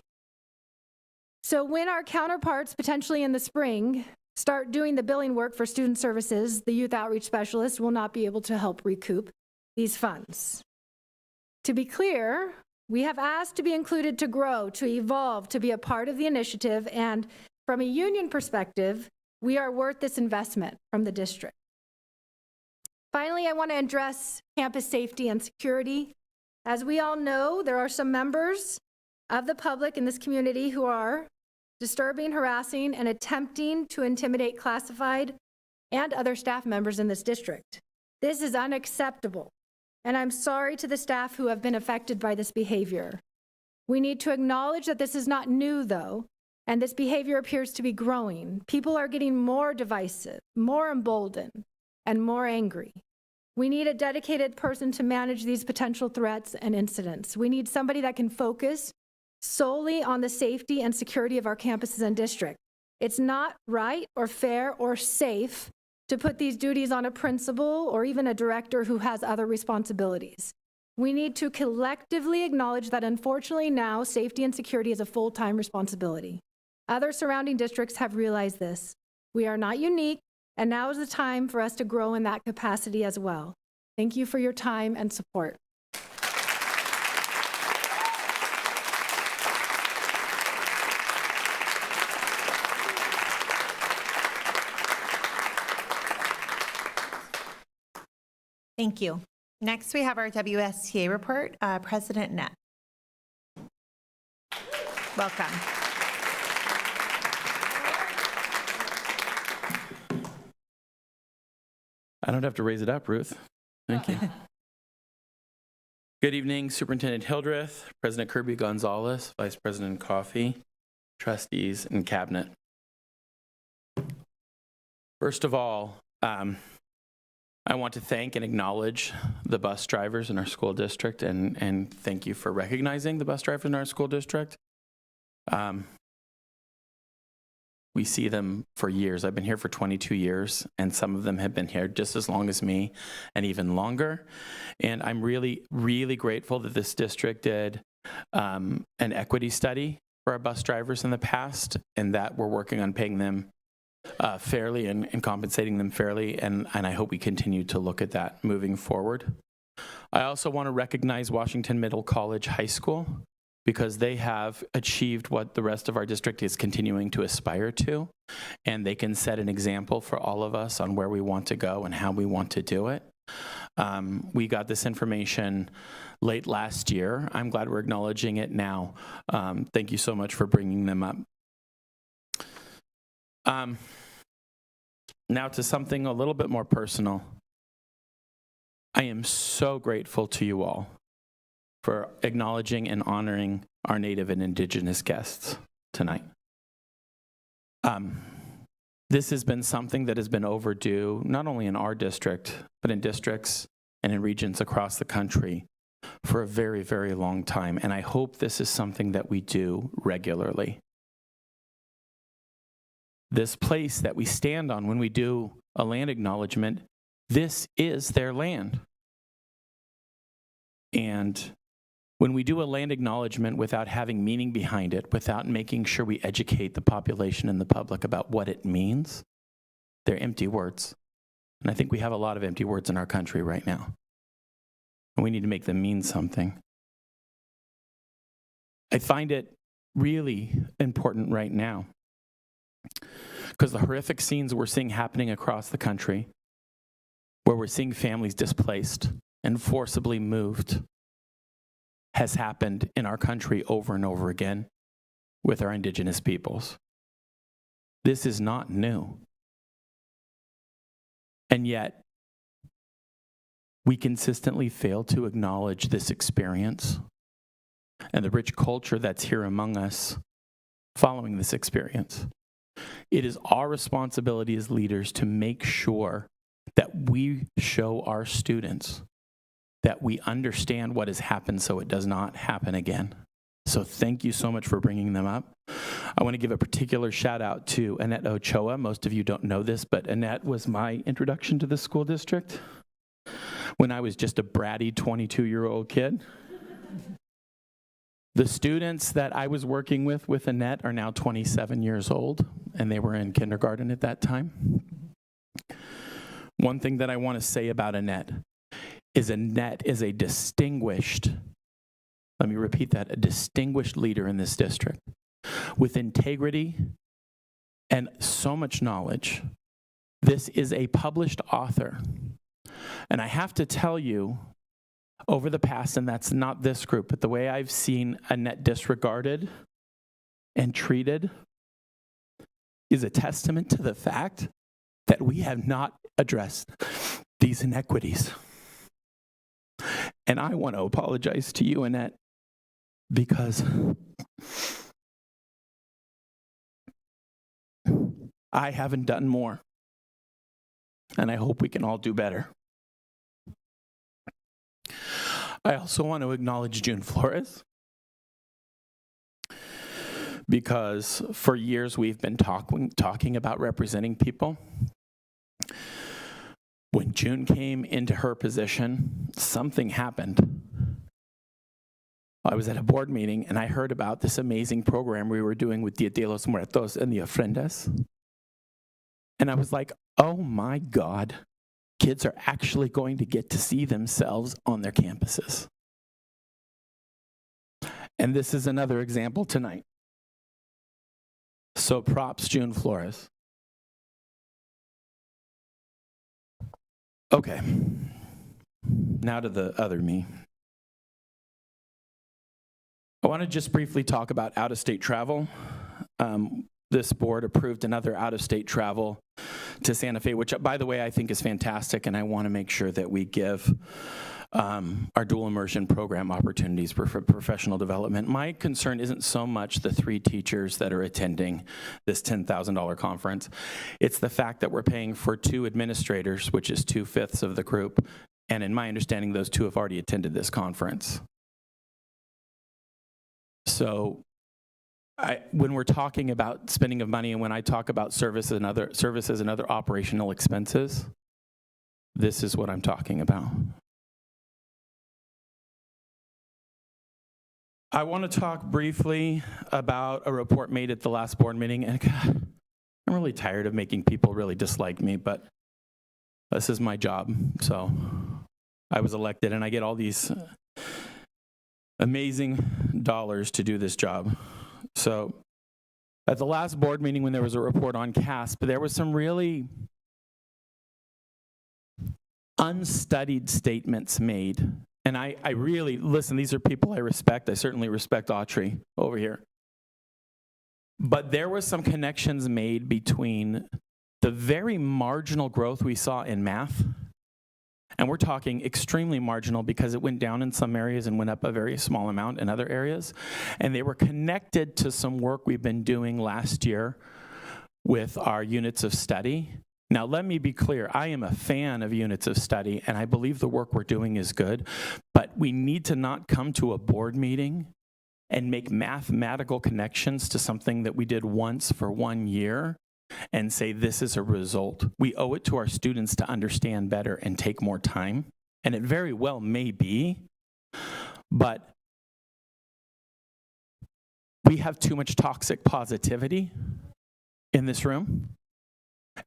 So when our counterparts, potentially in the spring, start doing the billing work for student services, the youth outreach specialists will not be able to help recoup these funds. To be clear, we have asked to be included to grow, to evolve, to be a part of the initiative, and from a union perspective, we are worth this investment from the district. Finally, I want to address campus safety and security. As we all know, there are some members of the public in this community who are disturbing, harassing, and attempting to intimidate classified and other staff members in this district. This is unacceptable, and I'm sorry to the staff who have been affected by this behavior. We need to acknowledge that this is not new, though, and this behavior appears to be growing. People are getting more divisive, more emboldened, and more angry. We need a dedicated person to manage these potential threats and incidents. We need somebody that can focus solely on the safety and security of our campuses and district. It's not right or fair or safe to put these duties on a principal or even a director who has other responsibilities. We need to collectively acknowledge that unfortunately now safety and security is a full-time responsibility. Other surrounding districts have realized this. We are not unique, and now is the time for us to grow in that capacity as well. Thank you for your time and support. Thank you. Next, we have our WSTA report. President Net. Welcome. I don't have to raise it up, Ruth. Thank you. Good evening, Superintendent Hildreth, President Kirby Gonzalez, Vice President Coffey, trustees, and cabinet. First of all, I want to thank and acknowledge the bus drivers in our school district, and thank you for recognizing the bus drivers in our school district. We see them for years. I've been here for 22 years, and some of them have been here just as long as me and even longer. And I'm really, really grateful that this district did an equity study for our bus drivers in the past, and that we're working on paying them fairly and compensating them fairly, and I hope we continue to look at that moving forward. I also want to recognize Washington Middle College High School, because they have achieved what the rest of our district is continuing to aspire to, and they can set an example for all of us on where we want to go and how we want to do it. We got this information late last year. I'm glad we're acknowledging it now. Thank you so much for bringing them up. Now to something a little bit more personal. I am so grateful to you all for acknowledging and honoring our Native and Indigenous guests tonight. This has been something that has been overdue, not only in our district, but in districts and in regions across the country for a very, very long time. And I hope this is something that we do regularly. This place that we stand on when we do a land acknowledgement, this is their land. And when we do a land acknowledgement without having meaning behind it, without making sure we educate the population and the public about what it means, they're empty words. And I think we have a lot of empty words in our country right now. And we need to make them mean something. I find it really important right now because the horrific scenes we're seeing happening across the country, where we're seeing families displaced and forcibly moved, has happened in our country over and over again with our Indigenous peoples. This is not new. And yet, we consistently fail to acknowledge this experience and the rich culture that's here among us following this experience. It is our responsibility as leaders to make sure that we show our students that we understand what has happened so it does not happen again. So thank you so much for bringing them up. I want to give a particular shout out to Annette Ochoa. Most of you don't know this, but Annette was my introduction to the school district when I was just a bratty 22-year-old kid. The students that I was working with Annette are now 27 years old, and they were in kindergarten at that time. One thing that I want to say about Annette is a distinguished, let me repeat that, a distinguished leader in this district with integrity and so much knowledge. This is a published author. And I have to tell you, over the past, and that's not this group, but the way I've seen Annette disregarded and treated is a testament to the fact that we have not addressed these inequities. And I want to apologize to you, Annette, because I haven't done more. And I hope we can all do better. I also want to acknowledge June Flores, because for years we've been talking about representing people. When June came into her position, something happened. I was at a board meeting and I heard about this amazing program we were doing with Dia de los Muertos and the Ofrendas. And I was like, oh my God, kids are actually going to get to see themselves on their campuses. And this is another example tonight. So props, June Flores. Okay, now to the other me. I want to just briefly talk about out-of-state travel. This board approved another out-of-state travel to Santa Fe, which, by the way, I think is fantastic, and I want to make sure that we give our dual immersion program opportunities for professional development. My concern isn't so much the 3 teachers that are attending this $10,000 conference. It's the fact that we're paying for 2 administrators, which is 2/5 of the group, and in my understanding, those 2 have already attended this conference. So when we're talking about spending of money and when I talk about services and other operational expenses, this is what I'm talking about. I want to talk briefly about a report made at the last board meeting, and God, I'm really tired of making people really dislike me, but this is my job. So I was elected and I get all these amazing dollars to do this job. So at the last board meeting when there was a report on CASP, there was some really unstudied statements made. And I really, listen, these are people I respect. I certainly respect Autry over here. But there were some connections made between the very marginal growth we saw in math, and we're talking extremely marginal because it went down in some areas and went up a very small amount in other areas. And they were connected to some work we've been doing last year with our units of study. Now, let me be clear. I am a fan of units of study, and I believe the work we're doing is good. But we need to not come to a board meeting and make mathematical connections to something that we did once for 1 year and say this is a result. We owe it to our students to understand better and take more time. And it very well may be, but we have too much toxic positivity in this room.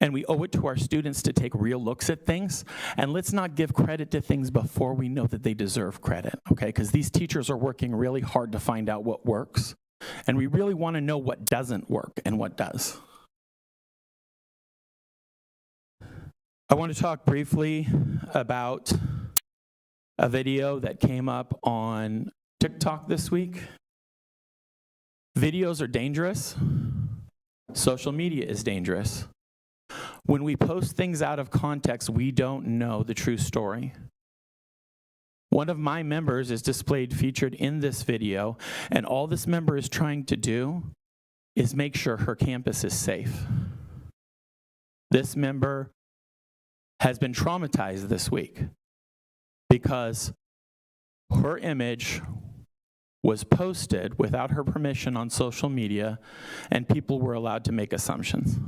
And we owe it to our students to take real looks at things. And let's not give credit to things before we know that they deserve credit, okay? Because these teachers are working really hard to find out what works. And we really want to know what doesn't work and what does. I want to talk briefly about a video that came up on TikTok this week. Videos are dangerous. Social media is dangerous. When we post things out of context, we don't know the true story. One of my members is displayed featured in this video, and all this member is trying to do is make sure her campus is safe. This member has been traumatized this week because her image was posted without her permission on social media, and people were allowed to make assumptions.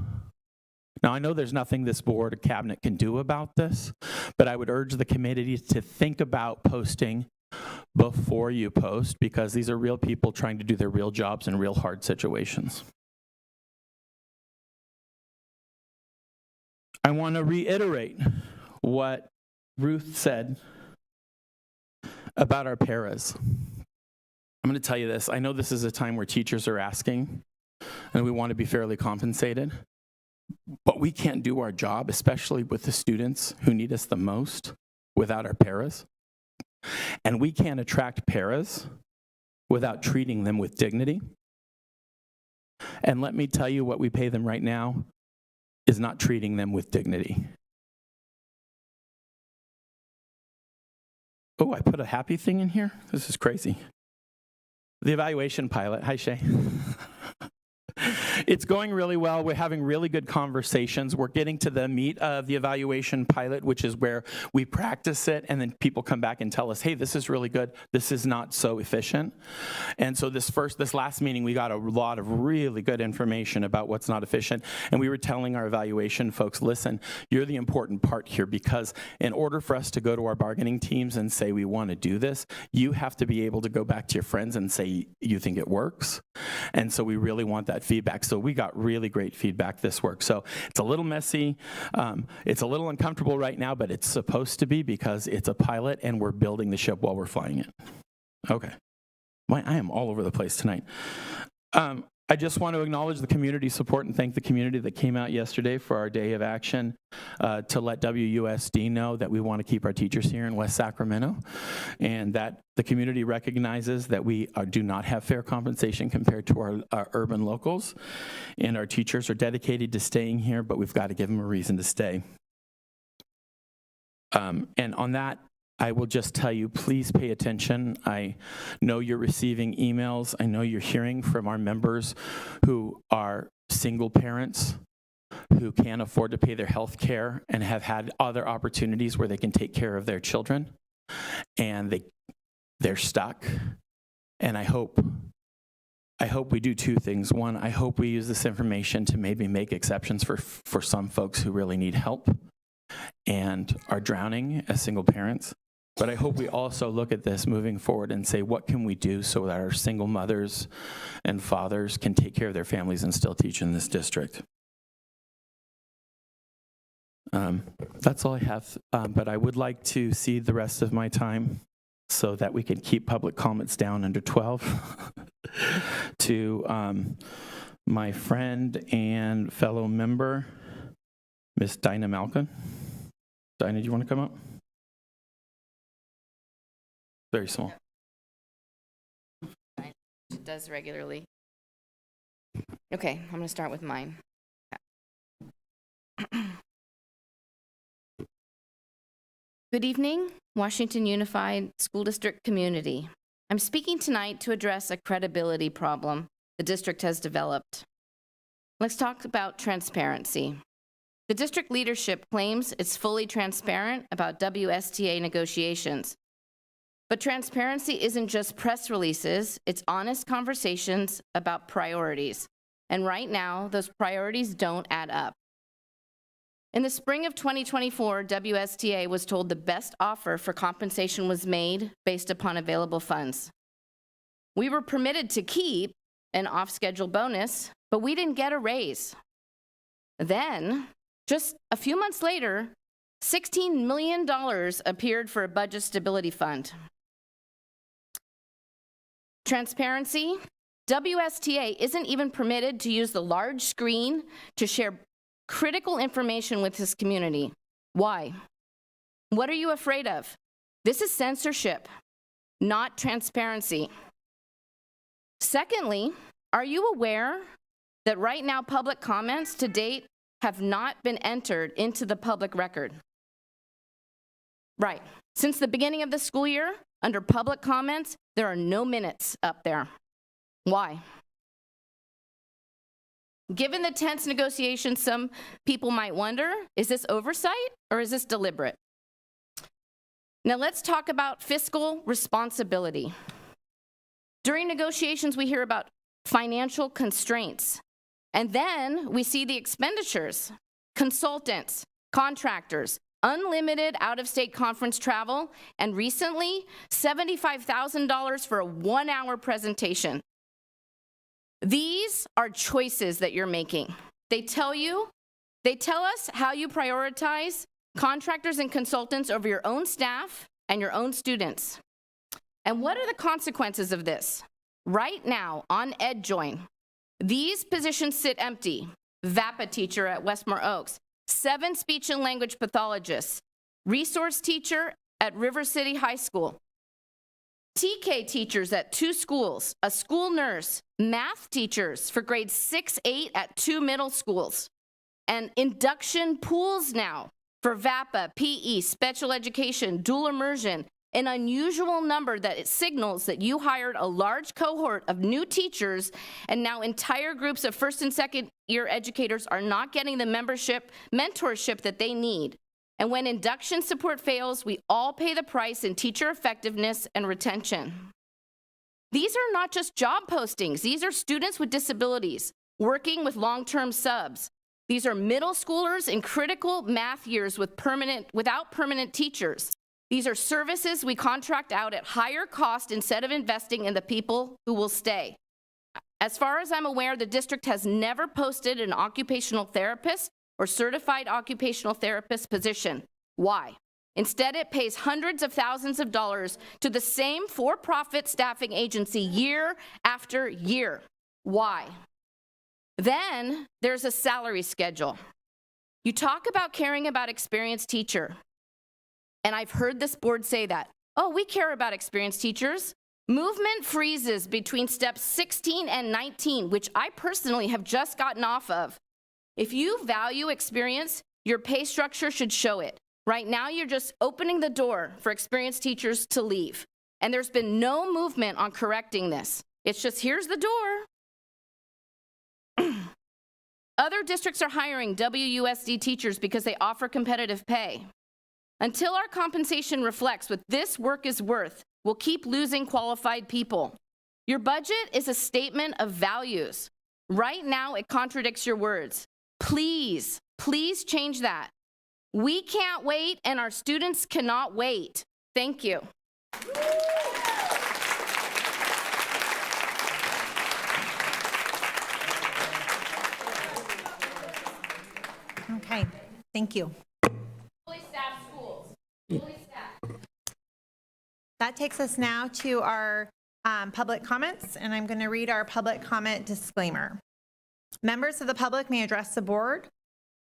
Now, I know there's nothing this board or cabinet can do about this, but I would urge the committee to think about posting before you post, because these are real people trying to do their real jobs in real hard situations. I want to reiterate what Ruth said about our paras. I'm going to tell you this. I know this is a time where teachers are asking, and we want to be fairly compensated, but we can't do our job, especially with the students who need us the most, without our paras. And we can't attract paras without treating them with dignity. And let me tell you, what we pay them right now is not treating them with dignity. Oh, I put a happy thing in here? This is crazy. The evaluation pilot. Hi, Shay. It's going really well. We're having really good conversations. We're getting to the meat of the evaluation pilot, which is where we practice it, and then people come back and tell us, hey, this is really good. This is not so efficient. And so this last meeting, we got a lot of really good information about what's not efficient. And we were telling our evaluation folks, listen, you're the important part here, because in order for us to go to our bargaining teams and say we want to do this, you have to be able to go back to your friends and say you think it works. And so we really want that feedback. So we got really great feedback this work. So it's a little messy. It's a little uncomfortable right now, but it's supposed to be, because it's a pilot and we're building the ship while we're flying it. Okay. I am all over the place tonight. I just want to acknowledge the community support and thank the community that came out yesterday for our day of action to let WUSD know that we want to keep our teachers here in West Sacramento, and that the community recognizes that we do not have fair compensation compared to our urban locals, and our teachers are dedicated to staying here, but we've got to give them a reason to stay. And on that, I will just tell you, please pay attention. I know you're receiving emails. I know you're hearing from our members who are single parents who can't afford to pay their health care and have had other opportunities where they can take care of their children, and they're stuck. And I hope we do two things. One, I hope we use this information to maybe make exceptions for some folks who really need help and are drowning as single parents. But I hope we also look at this moving forward and say, what can we do so that our single mothers and fathers can take care of their families and still teach in this district? That's all I have, but I would like to cede the rest of my time so that we can keep public comments down under 12 to my friend and fellow member, Miss Dinah Malkin. Dinah, do you want to come up? Very small. It does regularly. Okay, I'm going to start with mine. Good evening, Washington Unified School District community. I'm speaking tonight to address a credibility problem the district has developed. Let's talk about transparency. The district leadership claims it's fully transparent about WSTA negotiations. But transparency isn't just press releases, it's honest conversations about priorities. And right now, those priorities don't add up. In the spring of 2024, WSTA was told the best offer for compensation was made based upon available funds. We were permitted to keep an off-schedule bonus, but we didn't get a raise. Then, just a few months later, $16 million appeared for a budget stability fund. Transparency, WSTA isn't even permitted to use the large screen to share critical information with this community. Why? What are you afraid of? This is censorship, not transparency. Secondly, are you aware that right now public comments to date have not been entered into the public record? Right, Since the beginning of the school year, under public comments, there are no minutes up there. Why? Given the tense negotiations, some people might wonder, is this oversight or is this deliberate? Now let's talk about fiscal responsibility. During negotiations, we hear about financial constraints, and then we see the expenditures, consultants, contractors, unlimited out-of-state conference travel, and recently, $75,000 for a 1-hour presentation. These are choices that you're making. They tell us how you prioritize contractors and consultants over your own staff and your own students. And what are the consequences of this? Right now on EdJoin, these positions sit empty. VAPA teacher at Westmore Oaks, 7 speech and language pathologists, resource teacher at River City High School, TK teachers at 2 schools, a school nurse, math teachers for grades 6-8 at 2 middle schools, and induction pools now for VAPA, PE, special education, dual immersion, an unusual number that it signals that you hired a large cohort of new teachers, and now entire groups of first and second year educators are not getting the mentorship that they need. And when induction support fails, we all pay the price in teacher effectiveness and retention. These are not just job postings. These are students with disabilities working with long-term subs. These are middle schoolers in critical math years without permanent teachers. These are services we contract out at higher cost instead of investing in the people who will stay. As far as I'm aware, the district has never posted an occupational therapist or certified occupational therapist position. Why? Instead, it pays hundreds of thousands of dollars to the same for-profit staffing agency year after year. Why? Then there's a salary schedule. You talk about caring about experienced teacher. And I've heard this board say that, oh, we care about experienced teachers. Movement freezes between steps 16 and 19, which I personally have just gotten off of. If you value experience, your pay structure should show it. Right now, you're just opening the door for experienced teachers to leave. And there's been no movement on correcting this. It's just, here's the door. Other districts are hiring WUSD teachers because they offer competitive pay. Until our compensation reflects what this work is worth, we'll keep losing qualified people. Your budget is a statement of values. Right now, it contradicts your words. Please, please change that. We can't wait, and our students cannot wait. Thank you. Okay, thank you. Fully staffed schools. Fully staffed. That takes us now to our public comments, and I'm going to read our public comment disclaimer. Members of the public may address the board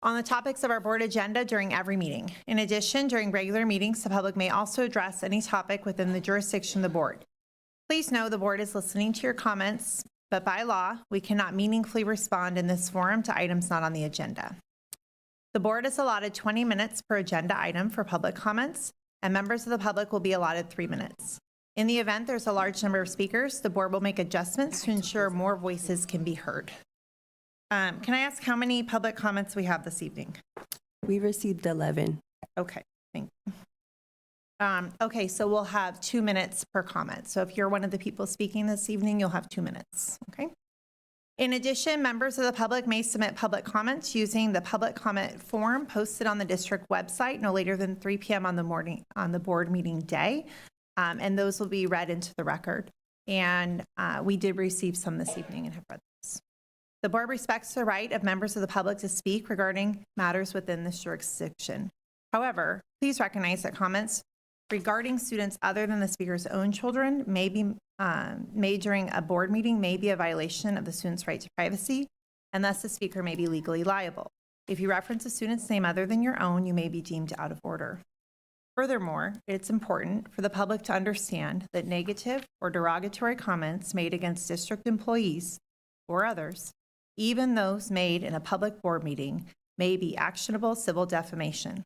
on the topics of our board agenda during every meeting. In addition, during regular meetings, the public may also address any topic within the jurisdiction of the board. Please know the board is listening to your comments, but by law, we cannot meaningfully respond in this forum to items not on the agenda. The board is allotted 20 minutes per agenda item for public comments, and members of the public will be allotted 3 minutes. In the event there's a large number of speakers, the board will make adjustments to ensure more voices can be heard. Can I ask how many public comments we have this evening? We received 11. Okay, thank you. Okay, so we'll have 2 minutes per comment. So if you're one of the people speaking this evening, you'll have 2 minutes, okay? In addition, members of the public may submit public comments using the public comment form posted on the district website no later than 3 p.m. on the board meeting day, and those will be read into the record. And we did receive some this evening and have read those. The board respects the right of members of the public to speak regarding matters within this jurisdiction. However, please recognize that comments regarding students other than the speaker's own children may be made during a board meeting may be a violation of the student's right to privacy, and thus the speaker may be legally liable. If you reference a student's name other than your own, you may be deemed out of order. Furthermore, it's important for the public to understand that negative or derogatory comments made against district employees or others, even those made in a public board meeting, may be actionable civil defamation.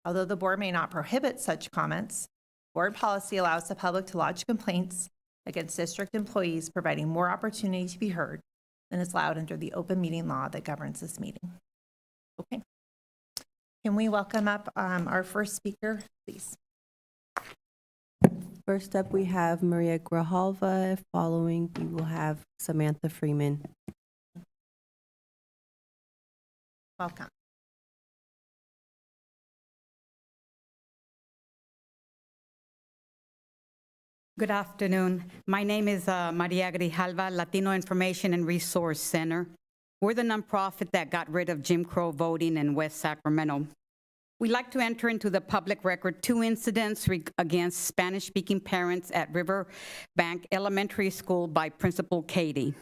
Although the board may not prohibit such comments, Board policy allows the public to lodge complaints against district employees, providing more opportunity to be heard than is allowed under the open meeting law that governs this meeting. Okay. Can we welcome up our first speaker, please? First up, we have Maria Grijalva. Following, we will have Samantha Freeman. Welcome. Good afternoon. My name is Maria Grijalva, Latino Information and Resource Center. We're the nonprofit that got rid of Jim Crow voting in West Sacramento. We'd like to enter into the public record 2 incidents against Spanish-speaking parents at Riverbank Elementary School by Principal Katie.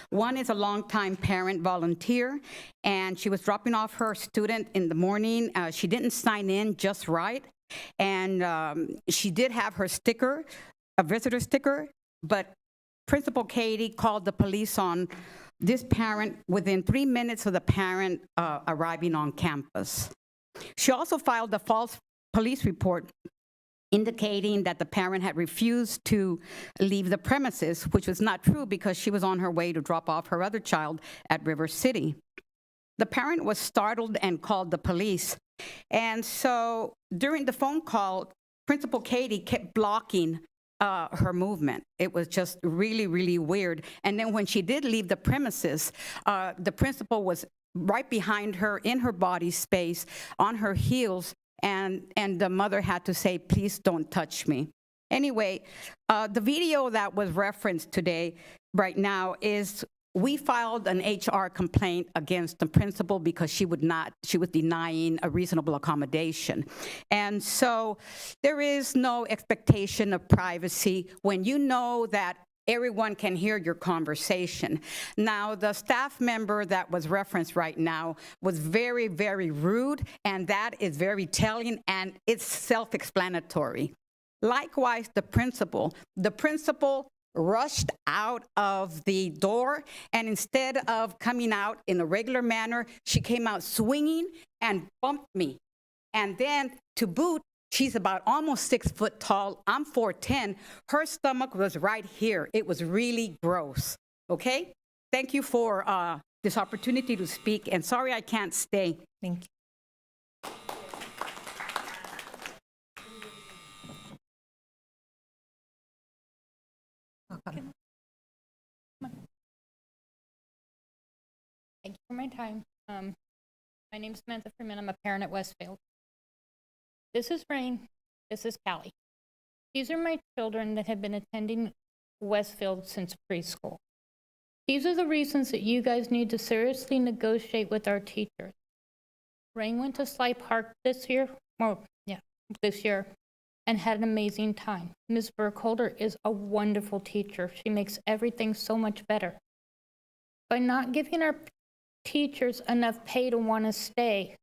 One is a longtime parent volunteer, and she was dropping off her student in the morning. She didn't sign in just right, and she did have her sticker, a visitor sticker, but Principal Katie called the police on this parent within 3 minutes of the parent arriving on campus. She also filed a false police report indicating that the parent had refused to leave the premises, which was not true because she was on her way to drop off her other child at River City. The parent was startled and called the police. And so during the phone call, Principal Katie kept blocking her movement. It was just really, really weird. And then when she did leave the premises, the principal was right behind her in her body space, on her heels, and the mother had to say, please don't touch me. Anyway, the video that was referenced today, right now, is we filed an HR complaint against the principal because she was denying a reasonable accommodation. And so there is no expectation of privacy when you know that everyone can hear your conversation. Now, the staff member that was referenced right now was very, very rude, and that is very telling, and it's self-explanatory. Likewise, the principal rushed out of the door, and instead of coming out in a regular manner, she came out swinging and bumped me. And then to boot, she's about almost 6 foot tall. I'm 4'10". Her stomach was right here. It was really gross. Okay? Thank you for this opportunity to speak, and sorry I can't stay. Thank you. Welcome. Thank you for my time. My name's Samantha Freeman. I'm a parent at Westfield. This is Rain. This is Callie. These are my children that have been attending Westfield since preschool. These are the reasons that you guys need to seriously negotiate with our teachers. Rain went to Sly Park this year, and had an amazing time. Ms. Burkholder is a wonderful teacher. She makes everything so much better. By not giving our teachers enough pay to want to stay,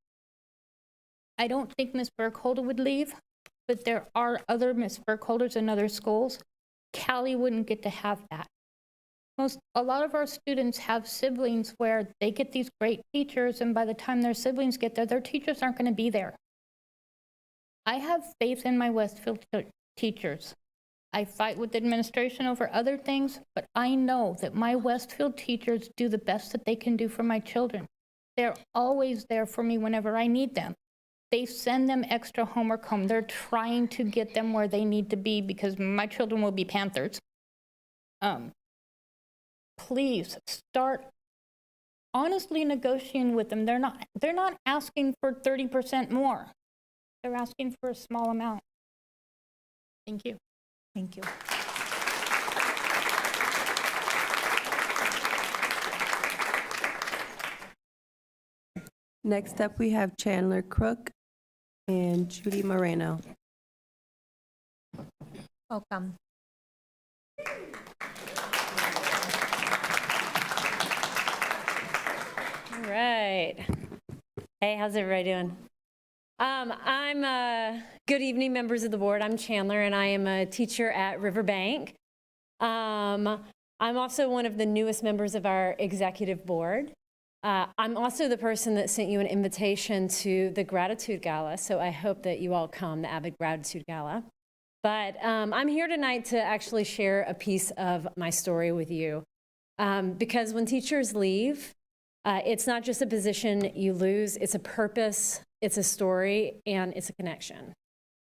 I don't think Ms. Burkholder would leave, but there are other Ms. Burkholders in other schools. Callie wouldn't get to have that. A lot of our students have siblings where they get these great teachers, and by the time their siblings get there, their teachers aren't going to be there. I have faith in my Westfield teachers. I fight with the administration over other things, but I know that my Westfield teachers do the best that they can do for my children. They're always there for me whenever I need them. They send them extra homework home. They're trying to get them where they need to be because my children will be Panthers. Please start honestly negotiating with them. They're not asking for 30% more. They're asking for a small amount. Thank you. Thank you. Next up, we have Chandler Crook and Judy Moreno. Welcome. All right. Hey, how's everybody doing? Good evening, members of the board. I'm Chandler, and I am a teacher at Riverbank. I'm also one of the newest members of our executive board. I'm also the person that sent you an invitation to the Gratitude Gala, so I hope that you all come, the Avid Gratitude Gala. But I'm here tonight to actually share a piece of my story with you. Because when teachers leave, it's not just a position you lose, it's a purpose, it's a story, and it's a connection.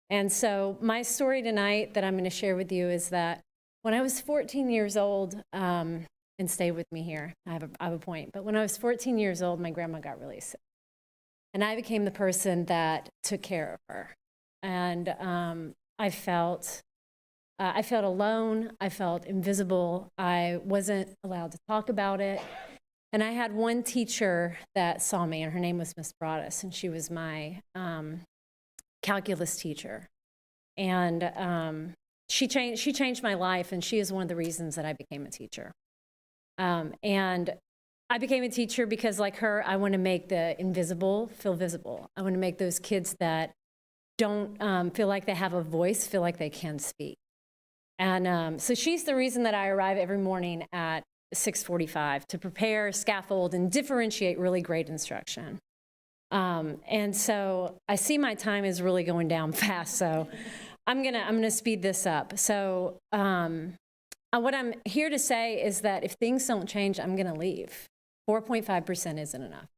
And so my story tonight that I'm going to share with you is that when I was 14 years old, and stay with me here, I have a point, but when I was 14 years old, my grandma got really sick. And I became the person that took care of her. And I felt alone, I felt invisible, I wasn't allowed to talk about it. And I had one teacher that saw me, and her name was Miss Broadus, and she was my calculus teacher. And she changed my life, and she is one of the reasons that I became a teacher. And I became a teacher because, like her, I want to make the invisible feel visible. I want to make those kids that don't feel like they have a voice feel like they can speak. And so she's the reason that I arrive every morning at 6:45 to prepare, scaffold, and differentiate really great instruction. And so I see my time is really going down fast, so I'm gonna speed this up. So what I'm here to say is that if things don't change, I'm gonna leave. 4.5% isn't enough.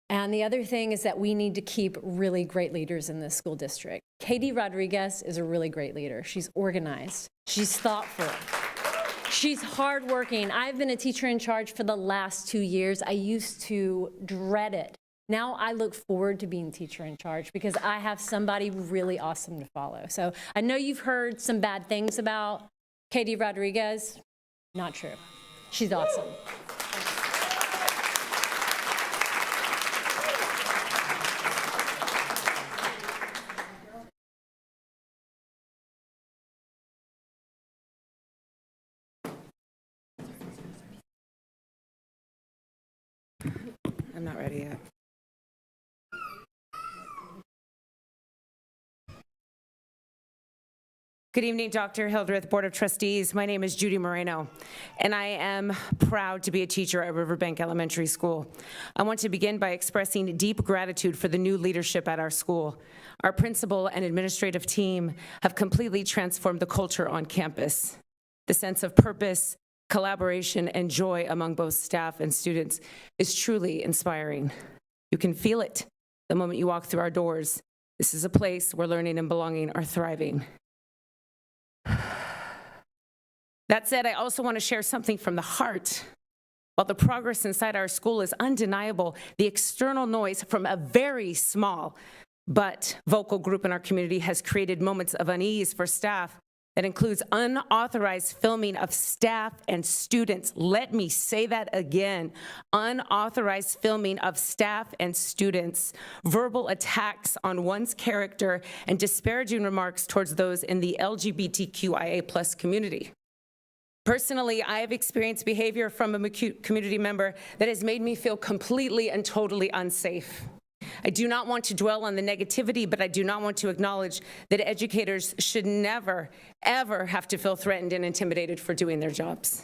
And the other thing is that we need to keep really great leaders in this school district. Katie Rodriguez is a really great leader. She's organized. She's thoughtful. She's hardworking. I've been a teacher in charge for the last 2 years. I used to dread it. Now I look forward to being teacher in charge because I have somebody really awesome to follow. So I know you've heard some bad things about Katie Rodriguez. Not true. She's awesome. I'm not ready yet. Good evening, Dr. Hildreth, Board of Trustees. My name is Judy Moreno, and I am proud to be a teacher at Riverbank Elementary School. I want to begin by expressing deep gratitude for the new leadership at our school. Our principal and administrative team have completely transformed the culture on campus. The sense of purpose, collaboration, and joy among both staff and students is truly inspiring. You can feel it the moment you walk through our doors. This is a place where learning and belonging are thriving. That said, I also want to share something from the heart. While the progress inside our school is undeniable, the external noise from a very small but vocal group in our community has created moments of unease for staff. That includes unauthorized filming of staff and students. Let me say that again. Unauthorized filming of staff and students, verbal attacks on one's character, and disparaging remarks towards those in the LGBTQIA+ community. Personally, I have experienced behavior from a community member that has made me feel completely and totally unsafe. I do not want to dwell on the negativity, but I do not want to acknowledge that educators should never, ever have to feel threatened and intimidated for doing their jobs.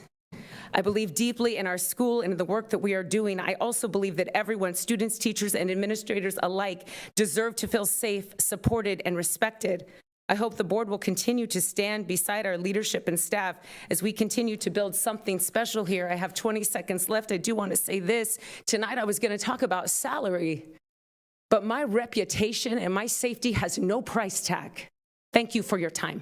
I believe deeply in our school and in the work that we are doing. I also believe that everyone, students, teachers, and administrators alike, deserve to feel safe, supported, and respected. I hope the board will continue to stand beside our leadership and staff as we continue to build something special here. I have 20 seconds left. I do want to say this. Tonight I was going to talk about salary, but my reputation and my safety has no price tag. Thank you for your time.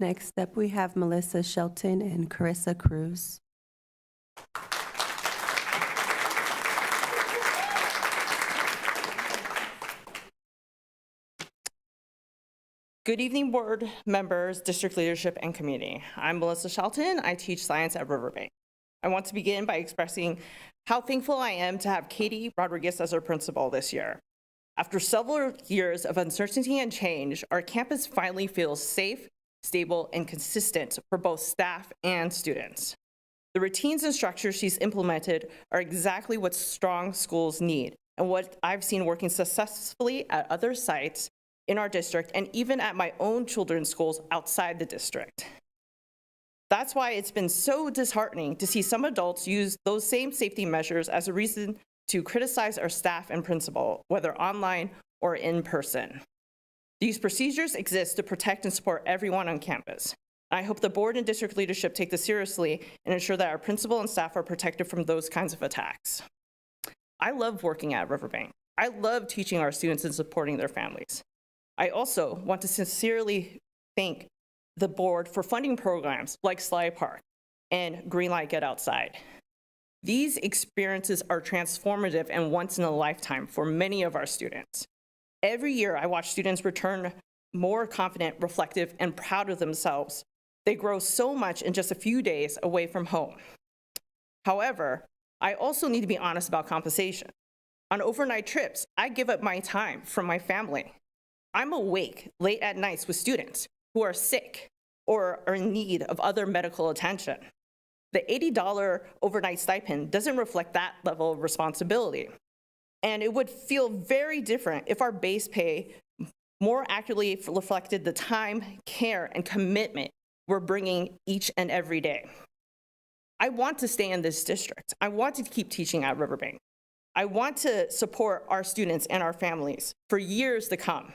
Next up, we have Melissa Shelton and Carissa Cruz. Good evening, board members, district leadership, and community. I'm Melissa Shelton. I teach science at Riverbank. I want to begin by expressing how thankful I am to have Katie Rodriguez as our principal this year. After several years of uncertainty and change, our campus finally feels safe, stable, and consistent for both staff and students. The routines and structures she's implemented are exactly what strong schools need, and what I've seen working successfully at other sites in our district and even at my own children's schools outside the district. That's why it's been so disheartening to see some adults use those same safety measures as a reason to criticize our staff and principal, whether online or in person. These procedures exist to protect and support everyone on campus. I hope the board and district leadership take this seriously and ensure that our principal and staff are protected from those kinds of attacks. I love working at Riverbank. I love teaching our students and supporting their families. I also want to sincerely thank the board for funding programs like Slide Park and Greenlight Get Outside. These experiences are transformative and once in a lifetime for many of our students. Every year, I watch students return more confident, reflective, and proud of themselves. They grow so much in just a few days away from home. However, I also need to be honest about compensation. On overnight trips, I give up my time from my family. I'm awake late at nights with students who are sick or are in need of other medical attention. The $80 overnight stipend doesn't reflect that level of responsibility. And it would feel very different if our base pay more accurately reflected the time, care, and commitment we're bringing each and every day. I want to stay in this district. I want to keep teaching at Riverbank. I want to support our students and our families for years to come,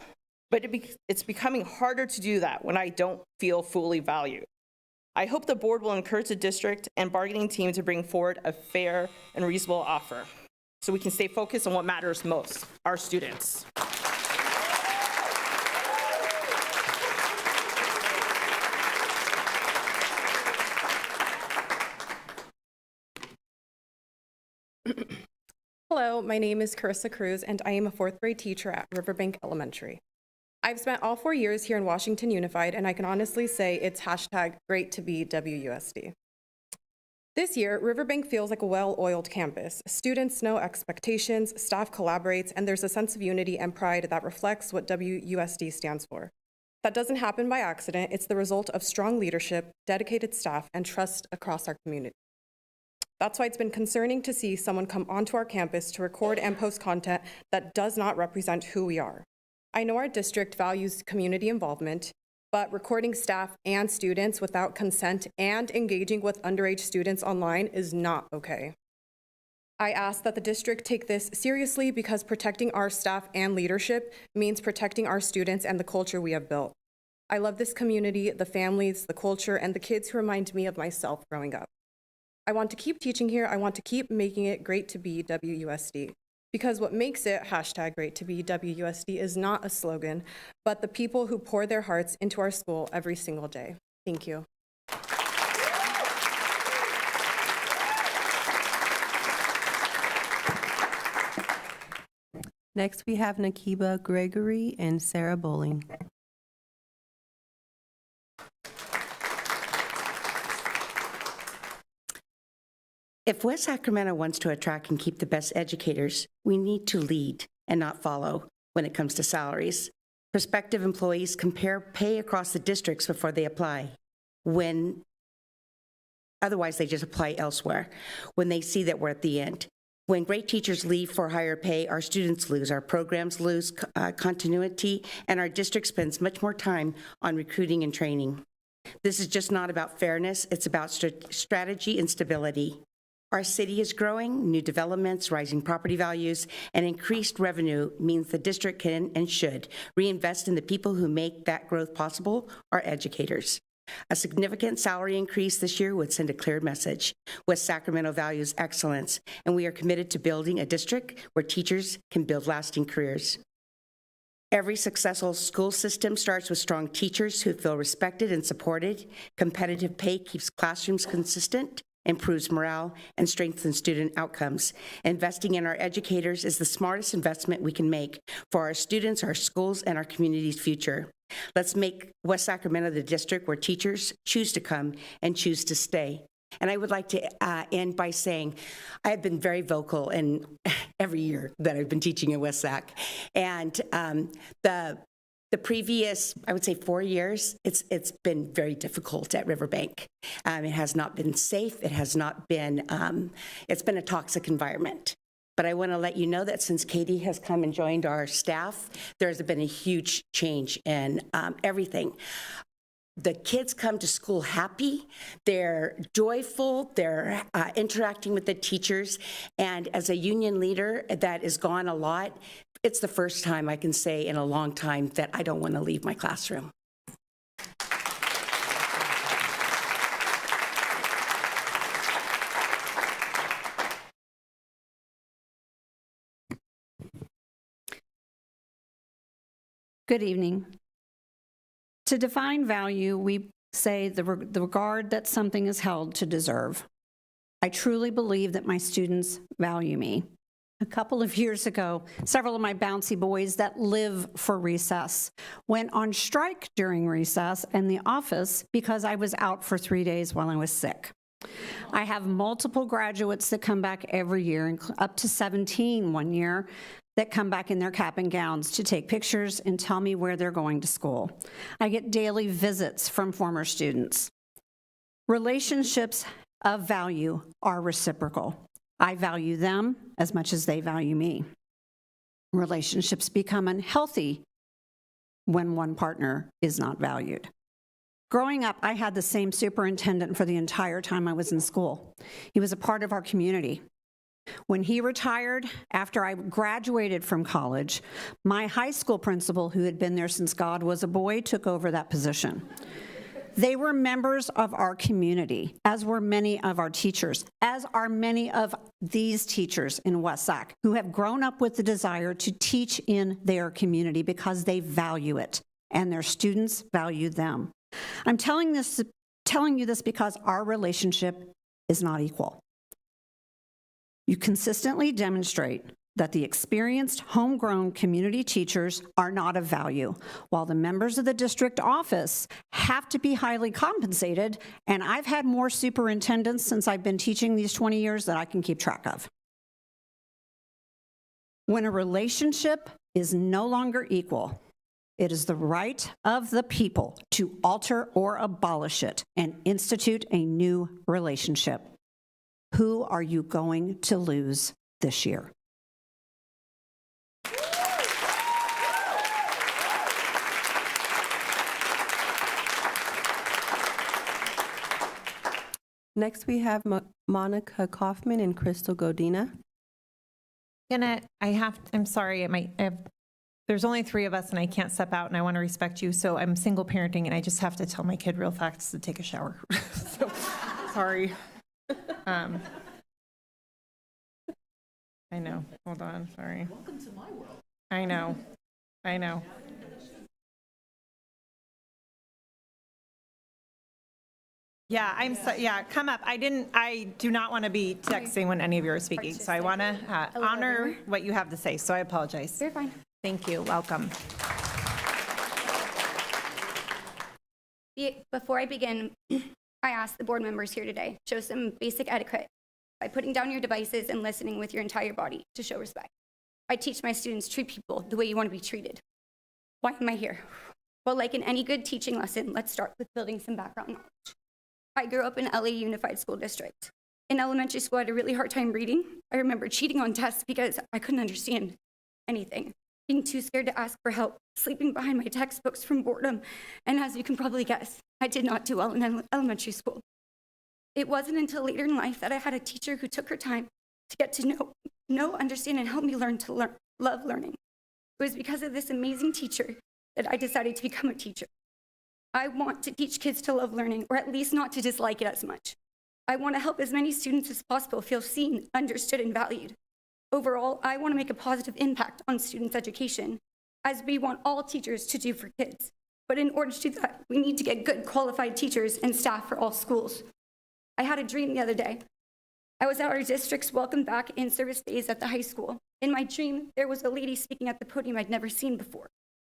but it's becoming harder to do that when I don't feel fully valued. I hope the board will encourage the district and bargaining team to bring forward a fair and reasonable offer so we can stay focused on what matters most, our students. Hello, my name is Carissa Cruz, and I am a fourth grade teacher at Riverbank Elementary. I've spent all 4 years here in Washington Unified, and I can honestly say it's #great to be WUSD. This year, Riverbank feels like a well-oiled campus. Students know expectations, staff collaborates, and there's a sense of unity and pride that reflects what WUSD stands for. That doesn't happen by accident. It's the result of strong leadership, dedicated staff, and trust across our community. That's why it's been concerning to see someone come onto our campus to record and post content that does not represent who we are. I know our district values community involvement, but recording staff and students without consent and engaging with underage students online is not okay. I ask that the district take this seriously because protecting our staff and leadership means protecting our students and the culture we have built. I love this community, the families, the culture, and the kids who remind me of myself growing up. I want to keep teaching here. I want to keep making it great to be WUSD. Because what makes it #great to be WUSD is not a slogan, but the people who pour their hearts into our school every single day. Thank you. Next, we have Nakiba Gregory and Sarah Bowling. If West Sacramento wants to attract and keep the best educators, we need to lead and not follow when it comes to salaries. Prospective employees compare pay across the districts before they apply. Otherwise, they just apply elsewhere when they see that we're at the end. When great teachers leave for higher pay, our students lose, our programs lose continuity, and our district spends much more time on recruiting and training. This is just not about fairness, it's about strategy and stability. Our city is growing, new developments, rising property values, and increased revenue means the district can and should reinvest in the people who make that growth possible, our educators. A significant salary increase this year would send a clear message. West Sacramento values excellence, and we are committed to building a district where teachers can build lasting careers. Every successful school system starts with strong teachers who feel respected and supported. Competitive pay keeps classrooms consistent, improves morale, and strengthens student outcomes. Investing in our educators is the smartest investment we can make for our students, our schools, and our community's future. Let's make West Sacramento the district where teachers choose to come and choose to stay. And I would like to end by saying I have been very vocal in every year that I've been teaching at West Sac. And the previous, I would say 4 years, it's been very difficult at Riverbank. It has not been safe. It has not been, it's been a toxic environment. But I want to let you know that since Katie has come and joined our staff, there's been a huge change in everything. The kids come to school happy, they're joyful, they're interacting with the teachers, and as a union leader that is gone a lot, it's the first time I can say in a long time that I don't want to leave my classroom. Good evening. To define value, we say the regard that something is held to deserve. I truly believe that my students value me. A couple of years ago, several of my bouncy boys that live for recess went on strike during recess in the office because I was out for 3 days while I was sick. I have multiple graduates that come back every year, up to 17 one year, that come back in their cap and gowns to take pictures and tell me where they're going to school. I get daily visits from former students. Relationships of value are reciprocal. I value them as much as they value me. Relationships become unhealthy when one partner is not valued. Growing up, I had the same superintendent for the entire time I was in school. He was a part of our community. When he retired, after I graduated from college, my high school principal, who had been there since God was a boy, took over that position. They were members of our community, as were many of our teachers, as are many of these teachers in West Sac, who have grown up with the desire to teach in their community because they value it, and their students value them. I'm telling you this because our relationship is not equal. You consistently demonstrate that the experienced, homegrown community teachers are not of value, while the members of the district office have to be highly compensated, and I've had more superintendents since I've been teaching these 20 years that I can keep track of. When a relationship is no longer equal, it is the right of the people to alter or abolish it and institute a new relationship. Who are you going to lose this year? Next, we have Monica Kaufman and Crystal Godina. I'm sorry, there's only 3 of us and I can't step out and I want to respect you, so I'm single parenting and I just have to tell my kid real fast to take a shower. So, sorry. I know. Hold on. Sorry. Welcome to my world. I know. Yeah, come up. I do not want to be texting when any of you are speaking, so I want to honor what you have to say, so I apologize. You're fine. Thank you. Welcome. Before I begin, I ask the board members here today, show some basic etiquette by putting down your devices and listening with your entire body to show respect. I teach my students, treat people the way you want to be treated. Why am I here? Well, like in any good teaching lesson, let's start with building some background knowledge. I grew up in LA Unified School District. In elementary school, I had a really hard time reading. I remember cheating on tests because I couldn't understand anything, being too scared to ask for help, sleeping behind my textbooks from boredom, and as you can probably guess, I did not do well in elementary school. It wasn't until later in life that I had a teacher who took her time to get to know, understand, and help me learn to love learning. It was because of this amazing teacher that I decided to become a teacher. I want to teach kids to love learning, or at least not to dislike it as much. I want to help as many students as possible feel seen, understood, and valued. Overall, I want to make a positive impact on students' education, as we want all teachers to do for kids. But in order to do that, we need to get good, qualified teachers and staff for all schools. I had a dream the other day. I was at our district's Welcome Back in-service days at the high school. In my dream, there was a lady speaking at the podium I'd never seen before.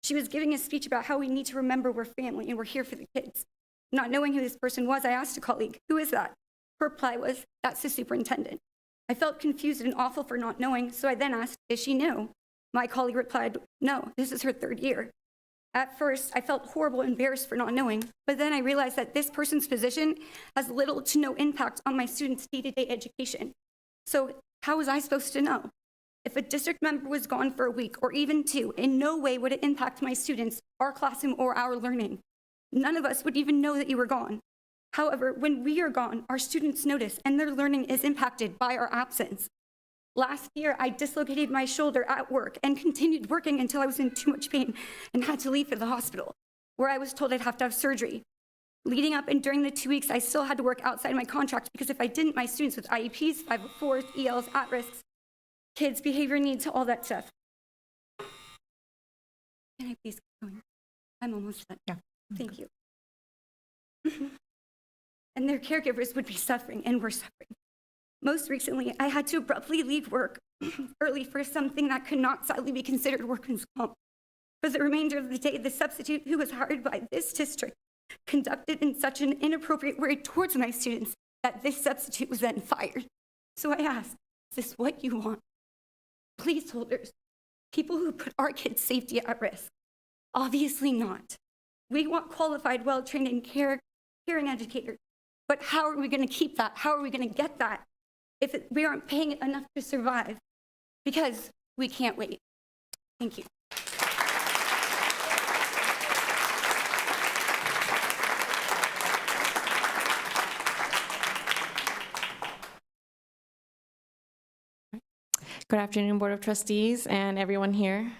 She was giving a speech about how we need to remember we're family and we're here for the kids. Not knowing who this person was, I asked a colleague, "Who is that?" Her reply was, "That's the superintendent." I felt confused and awful for not knowing, so I then asked, "Is she new?" My colleague replied, "No, this is her 3rd year." At first, I felt horrible and embarrassed for not knowing, but then I realized that this person's position has little to no impact on my students' day-to-day education. So how was I supposed to know? If a district member was gone for a week or even 2, in no way would it impact my students, our classroom, or our learning. None of us would even know that you were gone. However, when we are gone, our students notice and their learning is impacted by our absence. Last year, I dislocated my shoulder at work and continued working until I was in too much pain and had to leave for the hospital, where I was told I'd have to have surgery. Leading up and during the 2 weeks, I still had to work outside my contract because if I didn't, my students with IEPs, 504s, ELs, at-risks, kids, behavior needs, all that stuff. Can I please keep going? I'm almost done. Yeah. Thank you. And their caregivers would be suffering, and were suffering. Most recently, I had to abruptly leave work early for something that could not sadly be considered workman's comp. For the remainder of the day, the substitute who was hired by this district conducted in such an inappropriate way towards my students that this substitute was then fired. So I asked, is this what you want? Placeholders, people who put our kids' safety at risk. Obviously not. We want qualified, well-trained, and caring educators. But how are we going to keep that? How are we going to get that if we aren't paying it enough to survive? Because we can't wait. Thank you. Good afternoon, Board of Trustees and everyone here.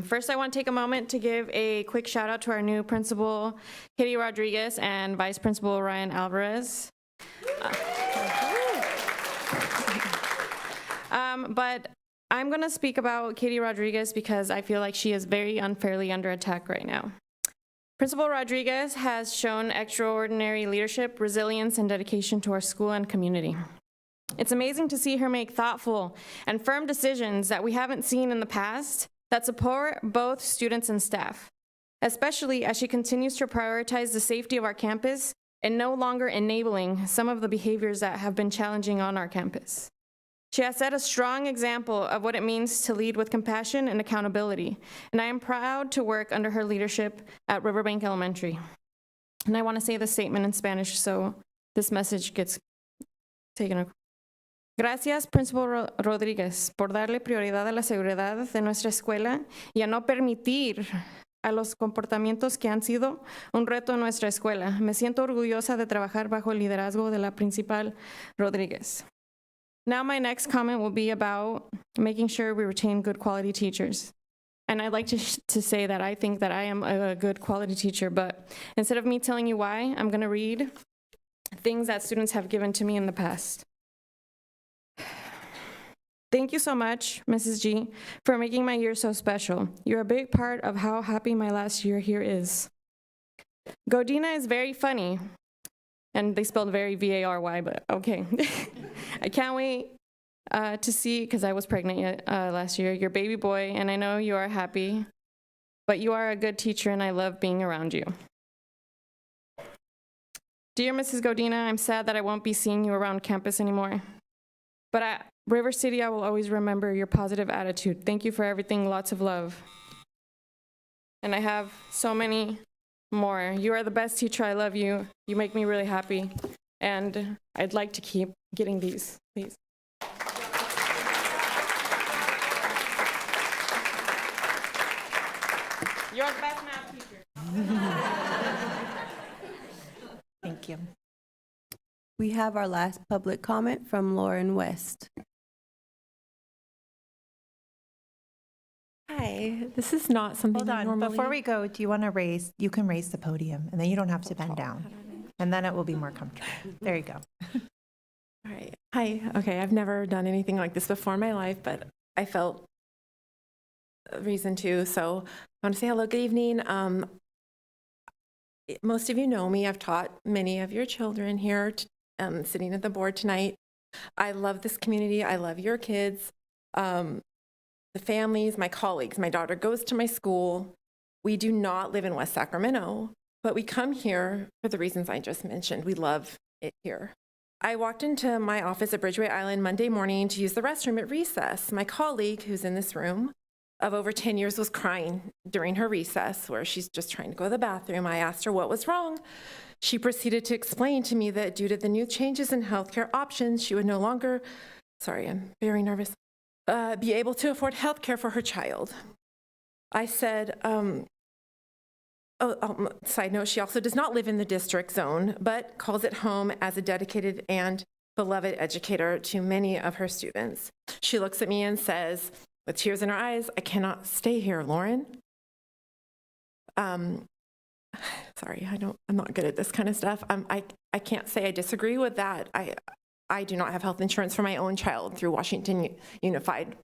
First, I want to take a moment to give a quick shout out to our new principal, Katie Rodriguez, and Vice Principal Ryan Alvarez. But I'm going to speak about Katie Rodriguez because I feel like she is very unfairly under attack right now. Principal Rodriguez has shown extraordinary leadership, resilience, and dedication to our school and community. It's amazing to see her make thoughtful and firm decisions that we haven't seen in the past that support both students and staff, especially as she continues to prioritize the safety of our campus and no longer enabling some of the behaviors that have been challenging on our campus. She has set a strong example of what it means to lead with compassion and accountability, and I am proud to work under her leadership at Riverbank Elementary. And I want to say the statement in Spanish so this message gets taken across. Gracias, Principal Rodríguez, por darle prioridad a la seguridad de nuestra escuela y a no permitir a los comportamientos que han sido un reto en nuestra escuela. Me siento orgullosa de trabajar bajo el liderazgo de la Principal Rodríguez. Now my next comment will be about making sure we retain good quality teachers. And I'd like to say that I think that I am a good quality teacher, but instead of me telling you why, I'm going to read things that students have given to me in the past. Thank you so much, Mrs. G, for making my year so special. You're a big part of how happy my last year here is. Godina is very funny. And they spelled very V-A-R-Y, but okay. I can't wait to see, because I was pregnant last year, your baby boy, and I know you are happy, but you are a good teacher, and I love being around you. Dear Mrs. Godina, I'm sad that I won't be seeing you around campus anymore. But at River City, I will always remember your positive attitude. Thank you for everything. Lots of love. And I have so many more. You are the best teacher. I love you. You make me really happy. And I'd like to keep getting these, please. You're the best math teacher. Thank you. We have our last public comment from Lauren West. Hi, this is not something Hold I on, normally... before we go, do you want to raise, you can raise the podium, and then you don't have to bend down. And then it will be more comfortable. There you go. All right. Hi. Okay, I've never done anything like this before in my life, but I felt a reason to. So I want to say hello, good evening. Most of you know me. I've taught many of your children here sitting at the board tonight. I love this community. I love your kids, the families, my colleagues. My daughter goes to my school. We do not live in West Sacramento, but we come here for the reasons I just mentioned. We love it here. I walked into my office at Bridgeway Island Monday morning to use the restroom at recess. My colleague, who's in this room, of over 10 years, was crying during her recess where she's just trying to go to the bathroom. I asked her what was wrong. She proceeded to explain to me that due to the new changes in healthcare options, she would no longer, sorry, I'm very nervous, be able to afford health care for her child. I said, side note, she also does not live in the district zone, but calls it home as a dedicated and beloved educator to many of her students. She looks at me and says, with tears in her eyes, "I cannot stay here, Lauren." Sorry, I'm not good at this kind of stuff. I can't say I disagree with that. I do not have health insurance for my own child through Washington Unified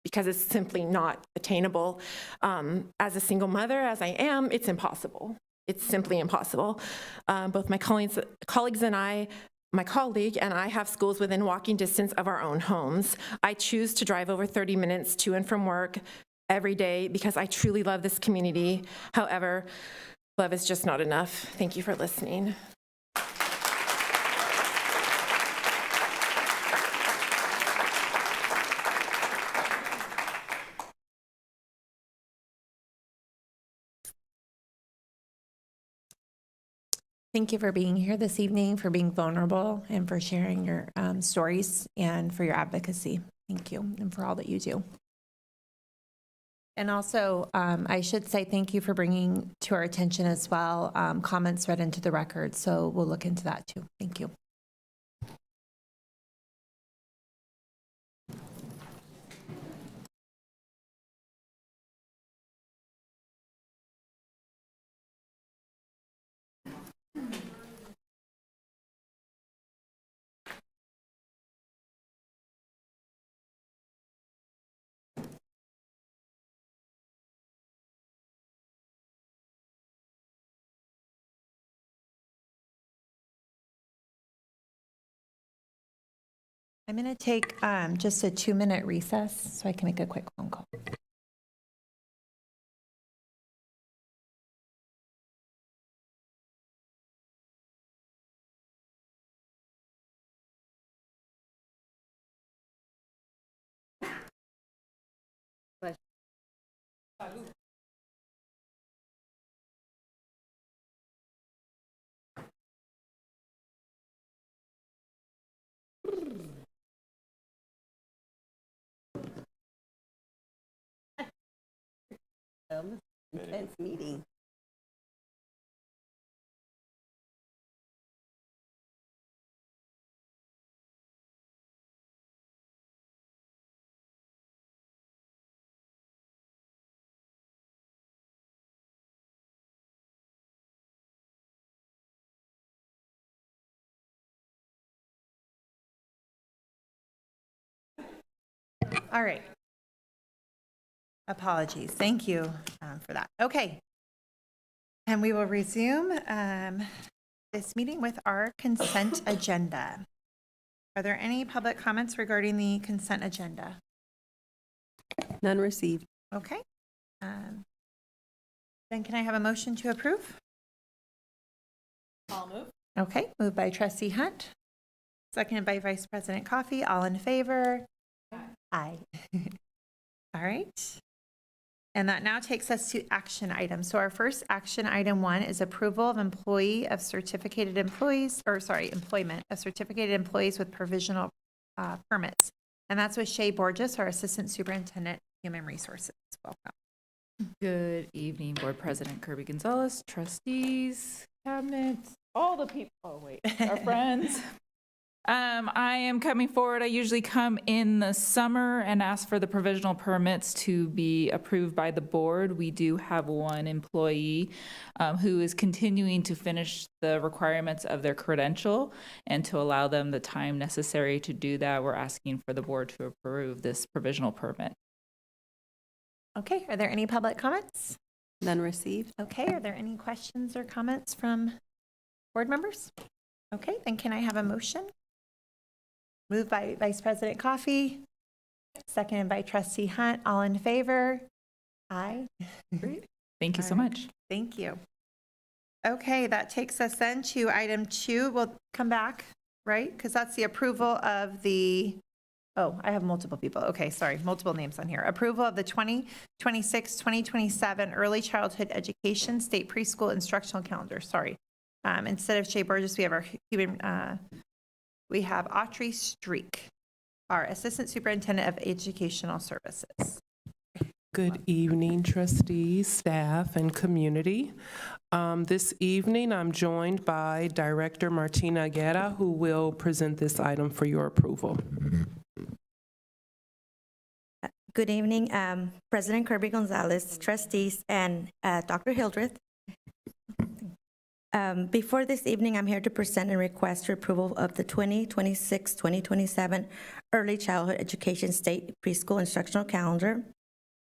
because it's simply not attainable. As a single mother, as I am, it's impossible. It's simply impossible. Both my colleagues and I, my colleague and I have schools within walking distance of our own homes. I choose to drive over 30 minutes to and from work every day because I truly love this community. However, love is just not enough. Thank you for listening. Thank you for being here this evening, for being vulnerable, and for sharing your stories and for your advocacy. Thank you, and for all that you do. And also, I should say thank you for bringing to our attention as well comments read into the record. So we'll look into that too. Thank you. I'm going to take just a 2-minute recess so I can make a quick phone call. Intense meeting. All right. Apologies. Thank you for that. Okay. And we will resume this meeting with our consent agenda. Are there any public comments regarding the consent agenda? None received. Okay. Then can I have a motion to approve? I'll move. Okay, moved by Trustee Hunt, seconded by Vice President Coffey. All in favor? Aye. All right. And that now takes us to action items. So our first action item 1 is approval of employment of certificated employees with provisional permits. And that's with Shay Borges, our Assistant Superintendent, Human Resources. Welcome. Good evening, Board President Kirby Gonzalez, trustees, cabinets, all the people, our friends. I am coming forward. I usually come in the summer and ask for the provisional permits to be approved by the board. We do have one employee who is continuing to finish the requirements of their credential, and to allow them the time necessary to do that, we're asking for the board to approve this provisional permit. Okay, are there any public comments? None received. Okay, are there any questions or comments from board members? Okay, then can I have a motion? Moved by Vice President Coffey, seconded by Trustee Hunt. All in favor? Aye. Great. Thank you so much. Thank you. Okay, that takes us then to item 2. We'll come back, right? Because that's the approval of the, oh, I have multiple people. Okay, sorry, multiple names on here. Approval of the 2026-2027 Early Childhood Education State Preschool Instructional Calendar. Sorry. Instead of Shay Burgess, we have our we have Autry Streak. our Assistant Superintendent of Educational Services. Good evening, trustees, staff, and community. This evening, I'm joined by Director Martina Guerra, who will present this item for your approval. Good evening, President Kirby Gonzalez, trustees, and Dr. Hildreth. Before this evening, I'm here to present and request your approval of the 2026-2027 Early Childhood Education State Preschool Instructional Calendar.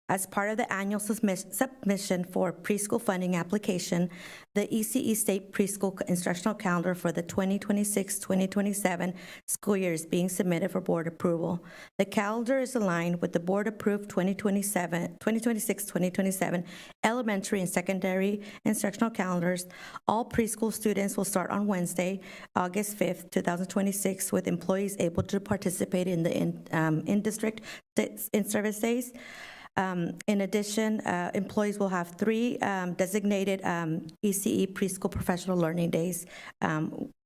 As part of the annual submission for preschool funding application, the ECE State Preschool Instructional Calendar for the 2026-2027 school year is being submitted for board approval. The calendar is aligned with the board-approved 2026-2027 elementary and secondary instructional calendars. All preschool students will start on Wednesday, August 5th, 2026, with employees able to participate in the in-district in-service days. In addition, employees will have 3 designated ECE preschool professional learning days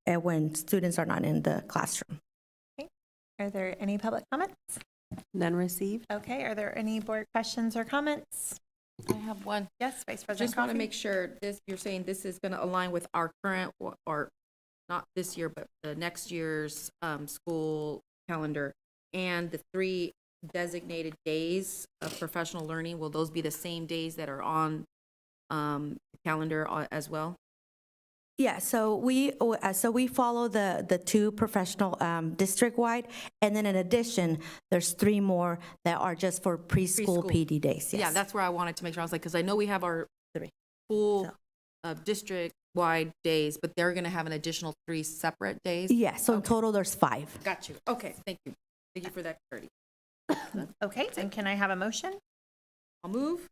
when students are not in the classroom. Okay. Are there any public comments? None received. Okay. Are there any board questions or comments? I have one. Yes, Vice President. Just want to Coffey. make sure this, you're saying this is going to align with our current, or not this year, but the next year's school calendar, and the 3 designated days of professional learning. Will those be the same days that are on calendar as well? Yeah, so we follow the 2 professional district-wide, and then in addition, there's 3 more that are just for preschool PD days. Yes. Yeah, that's where I wanted to make sure. I was like, because I know we have our full district-wide days, but they're going to have an additional 3 separate days? Yeah, so in total, there's 5. Got you. Okay, thank you. Thank you for that clarity. Okay, then can I have a motion? I'll move.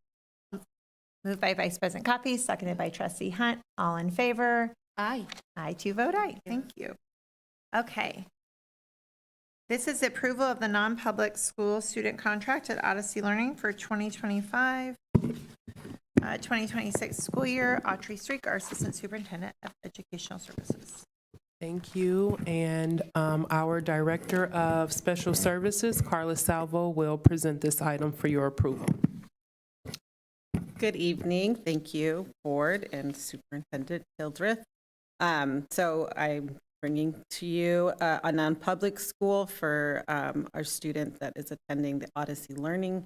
Moved by Vice President Coffey, seconded by Trustee Hunt. All in favor? Aye. I too vote aye. Thank you. Okay. This is approval of the non-public school student contract at Odyssey Learning for 2025-2026 school year. Autrey Streak, our Assistant Superintendent of Educational Services. Thank you. And our Director of Special Services, Carla Salvo, will present this item for your approval. Good evening. Thank you, Board and Superintendent Hildreth. So I'm bringing to you a non-public school for our student that is attending the Odyssey Learning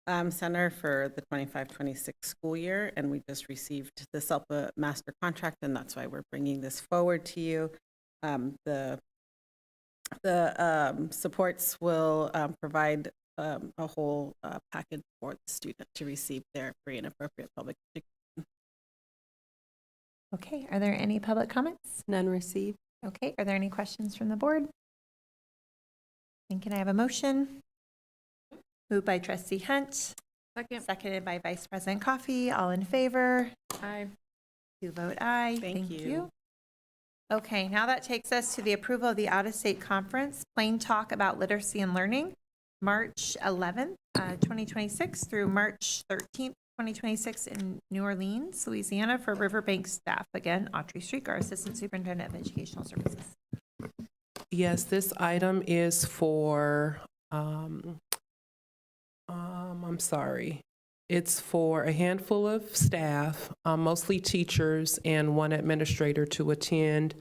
Center for the 25-26 school year. And we just received the SELPA master contract, and that's why we're bringing this forward to you. The supports will provide a whole package for the student to receive their free and appropriate public education. Okay, are there any public comments? None received. Okay, are there any questions from the board? And can I have a motion? Moved by Trustee Hunt. Second. Seconded by Vice President Coffey. All in favor? Aye. 2 vote aye. Thank you. Okay, now that takes us to the approval of the out-of-state conference, Plain Talk About Literacy and Learning, March 11th, 2026 through March 13th, 2026 in New Orleans, Louisiana for Riverbank staff. Again, Autrey Streak, our Assistant Superintendent of Educational Services. Yes, this item is for, it's for a handful of staff, mostly teachers and 1 administrator, to attend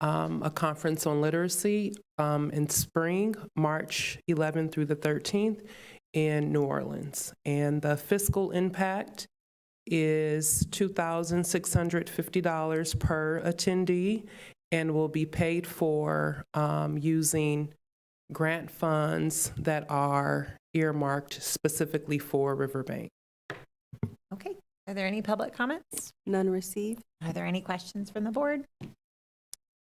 a conference on literacy in spring, March 11th through the 13th in New Orleans. And the fiscal impact is $2,650 per attendee and will be paid for using grant funds that are earmarked specifically for Riverbank. Okay, are there any public comments? None received. Are there any questions from the board?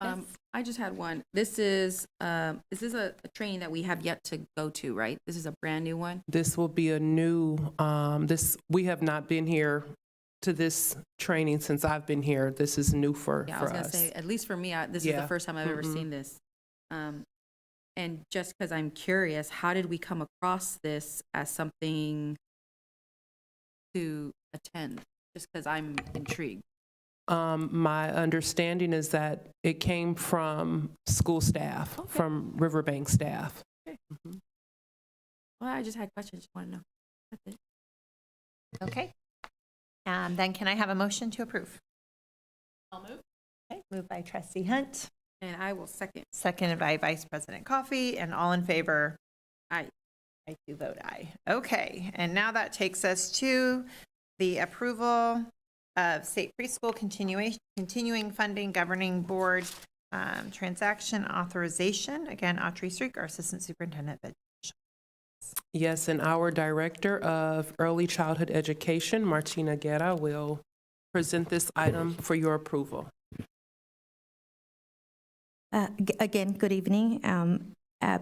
I just had one. This is a training that we have yet to go to, right? This is a brand new one? This will be a new, we have not been here to this training since I've been here. This is new for us. Yeah, I was going to say, at least for me, this is the first time I've ever seen this. And just because I'm curious, how did we come across this as something to attend? Just because I'm intrigued. My understanding is that it came from school staff, from Riverbank staff. Well, I just had questions, just want to know. That's it. Okay. Then can I have a motion to approve? I'll move. Okay, moved by trustee Hunt, And I will second. seconded by Vice President Coffey, and all in favor? Aye. I do vote aye. Okay, and now that takes us to the approval of state preschool continuing funding governing board transaction authorization. Again, Autrey Streak, our Assistant Superintendent of Education. Yes, and our Director of Early Childhood Education, Martina Guerra, will present this item for your approval. Again, good evening.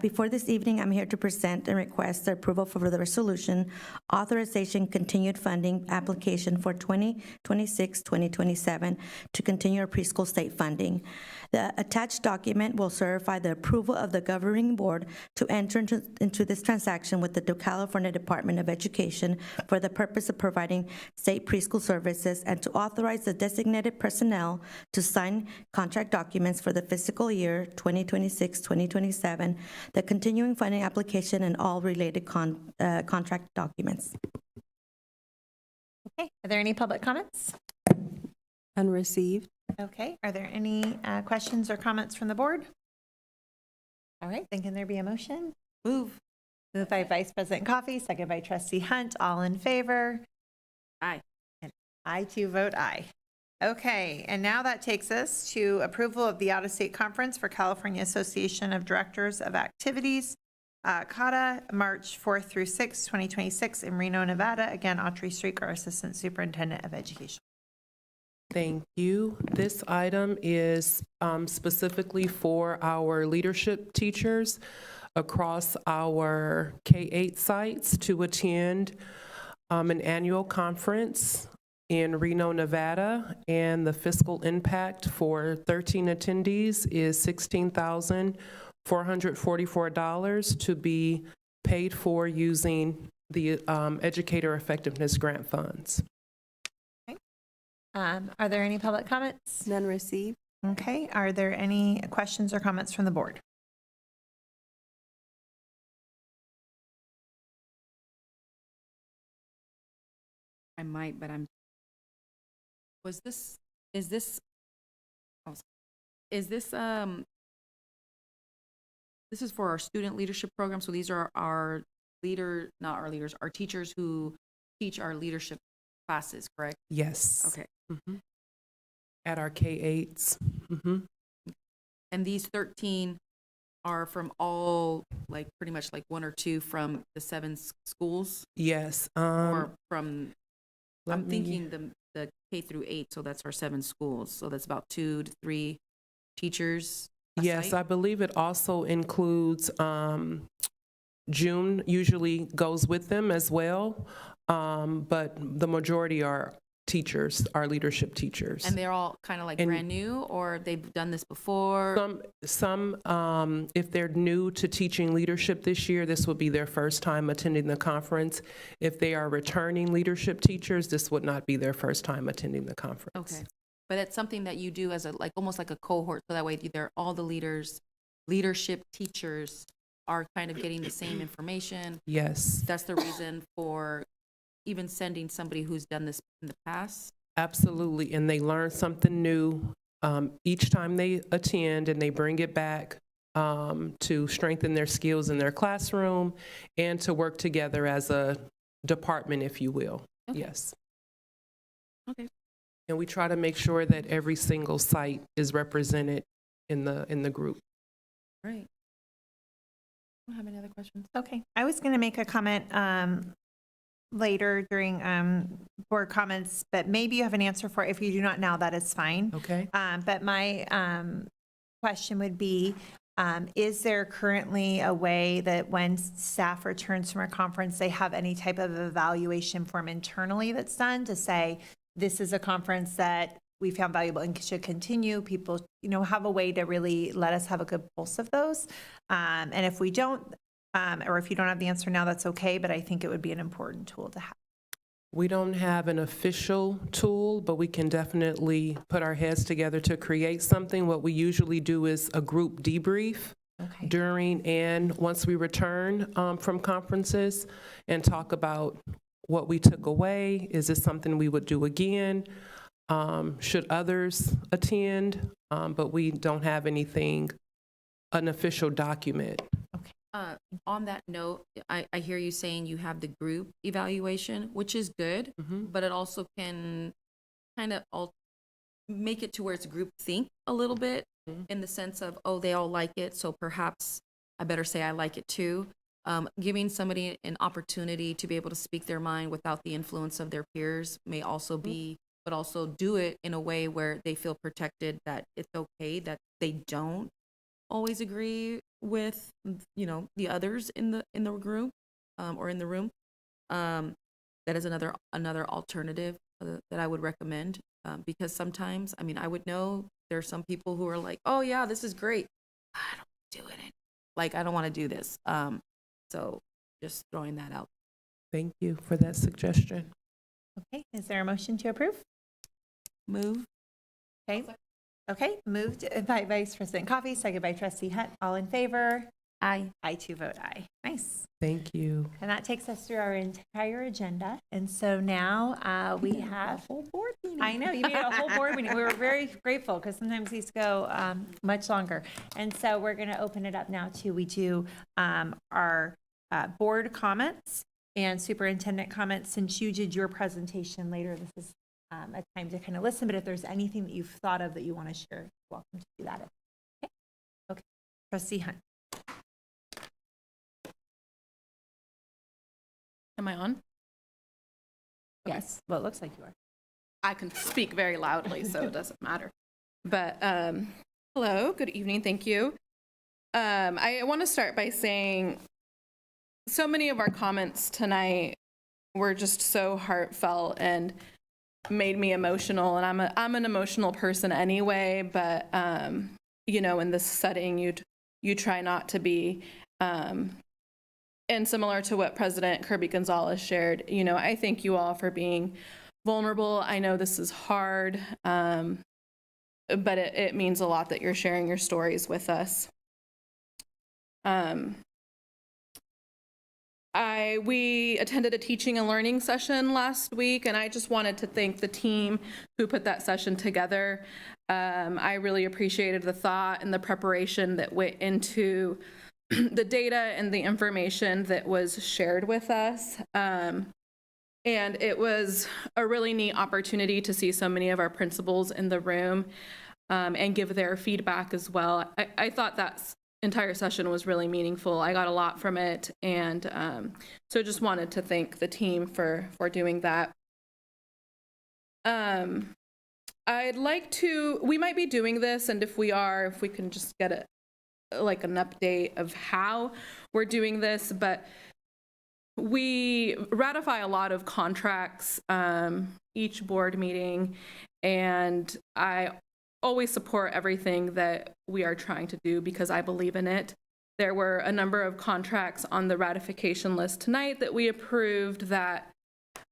Before this evening, I'm here to present and request the approval for the resolution authorization continued funding application for 2026-2027 to continue our preschool state funding. The attached document will certify the approval of the governing board to enter into this transaction with the California Department of Education for the purpose of providing state preschool services and to authorize the designated personnel to sign contract documents for the fiscal year 2026-2027, the continuing funding application, and all related contract documents. Okay, are there any public comments? Unreceived. Okay, are there any questions or comments from the board? All right, then can there be a motion? Moved by Vice President Coffey, second by trustee Hunt. All in favor? Aye. And I too vote aye. Okay, and now that takes us to approval of the out-of-state conference for California Association of Directors of Activities, CADA, March 4th through 6th, 2026 in Reno, Nevada. Again, Autrey Streak, our Assistant Superintendent of Education. Thank you. This item is specifically for our leadership teachers across our K-8 sites to attend an annual conference in Reno, Nevada, and the fiscal impact for 13 attendees is $16,444 to be paid for using the Educator Effectiveness Grant funds. Are there any public comments? None received. Okay, are there any questions or comments from the board? I might, but I'm. Was this? Is this? Oh, is this? This is for our student leadership program. So these are our not our leaders, our teachers who teach our leadership classes, correct? Yes. Okay. Mhm. At our K-8s. Mhm. And these 13 are from all, like pretty much like one or two from the 7 schools, Yes. or from. let I'm me- thinking the K through 8, so that's our 7 schools. So that's about 2 to 3 teachers. a Yes, site. I believe it also includes, June usually goes with them as well, but the majority are teachers, are leadership teachers. And they're all kind of like And- brand new, or they've done this before? Some, if they're new to teaching leadership this year, this would be their first time attending the conference. If they are returning leadership teachers, this would not be their first time attending the conference. Okay. But it's something that you do as a, like, almost like a cohort, so that way either all the leadership teachers are kind of getting the same information. Yes. That's the reason for even sending somebody who's done this in the past. Absolutely, and they learn something new each time they attend, and they bring it back to strengthen their skills in their classroom and to work together as a department, if you will. Okay. Yes. Okay. And we try to make sure that every single site is represented in the group. Right. I don't have any other questions. Okay, I was going to make a comment later during board comments, but maybe you have an answer for it. If you do not now, that is fine. Okay. But my question would be, is there currently a way that when staff returns from a conference, they have any type of evaluation form internally that's done to say, this is a conference that we found valuable and should continue? People, have a way to really let us have a good pulse of those. And if we don't, or if you don't have the answer now, that's okay, but I think it would be an important tool to have. We don't have an official tool, but we can definitely put our heads together to create something. What we usually do is a group debrief during and once we return from conferences, and talk about what we took away. Is this something we would do again? Should others attend? But we don't have anything, an official document. On that note, I hear you saying you have the group evaluation, which is good, but it also can kind of make it to where it's group think a little bit in the sense of, oh, they all like it, so perhaps I better say I like it too. Giving somebody an opportunity to be able to speak their mind without the influence of their peers may also be, but also do it in a way where they feel protected, that it's okay that they don't always agree with, the others in the group or in the room. That is another alternative that I would recommend, because sometimes, I would know there are some people who are like, oh yeah, this is great, I don't do it. Like, I don't want to do this. So just throwing that out. Thank you for that suggestion. Okay, is there a motion to approve? Move. Okay, moved by Vice President Coffey, second by Trustee Hunt. All in favor? Aye. I too vote aye. Nice. Thank you. And that takes us through our entire agenda. And so now we have a whole board meeting. I know, you made a whole board meeting. We were very grateful because sometimes these go much longer. And so we're going to open it up now to, we do our board comments and superintendent comments. Since you did your presentation later, this is a time to kind of listen. But if there's anything that you've thought of that you want to share, you're welcome to do that. Okay. Trustee Hunt. Am I on? Yes. Well, it looks like you are. I can speak very loudly, so it doesn't matter. But hello, good evening, thank you. I want to start by saying so many of our comments tonight were just so heartfelt and made me emotional. And I'm an emotional person anyway, but in this setting, you try not to be. And similar to what President Kirby Gonzalez shared, I thank you all for being vulnerable. I know this is hard, but it means a lot that you're sharing your stories with us. We attended a teaching and learning session last week, and I just wanted to thank the team who put that session together. I really appreciated the thought and the preparation that went into the data and the information that was shared with us. And it was a really neat opportunity to see so many of our principals in the room and give their feedback as well. I thought that entire session was really meaningful. I got a lot from it. And so just wanted to thank the team for doing that. We might be doing this, and if we can just get an update of how we're doing this, but we ratify a lot of contracts each board meeting, and I always support everything that we are trying to do because I believe in it. There were a number of contracts on the ratification list tonight that we approved that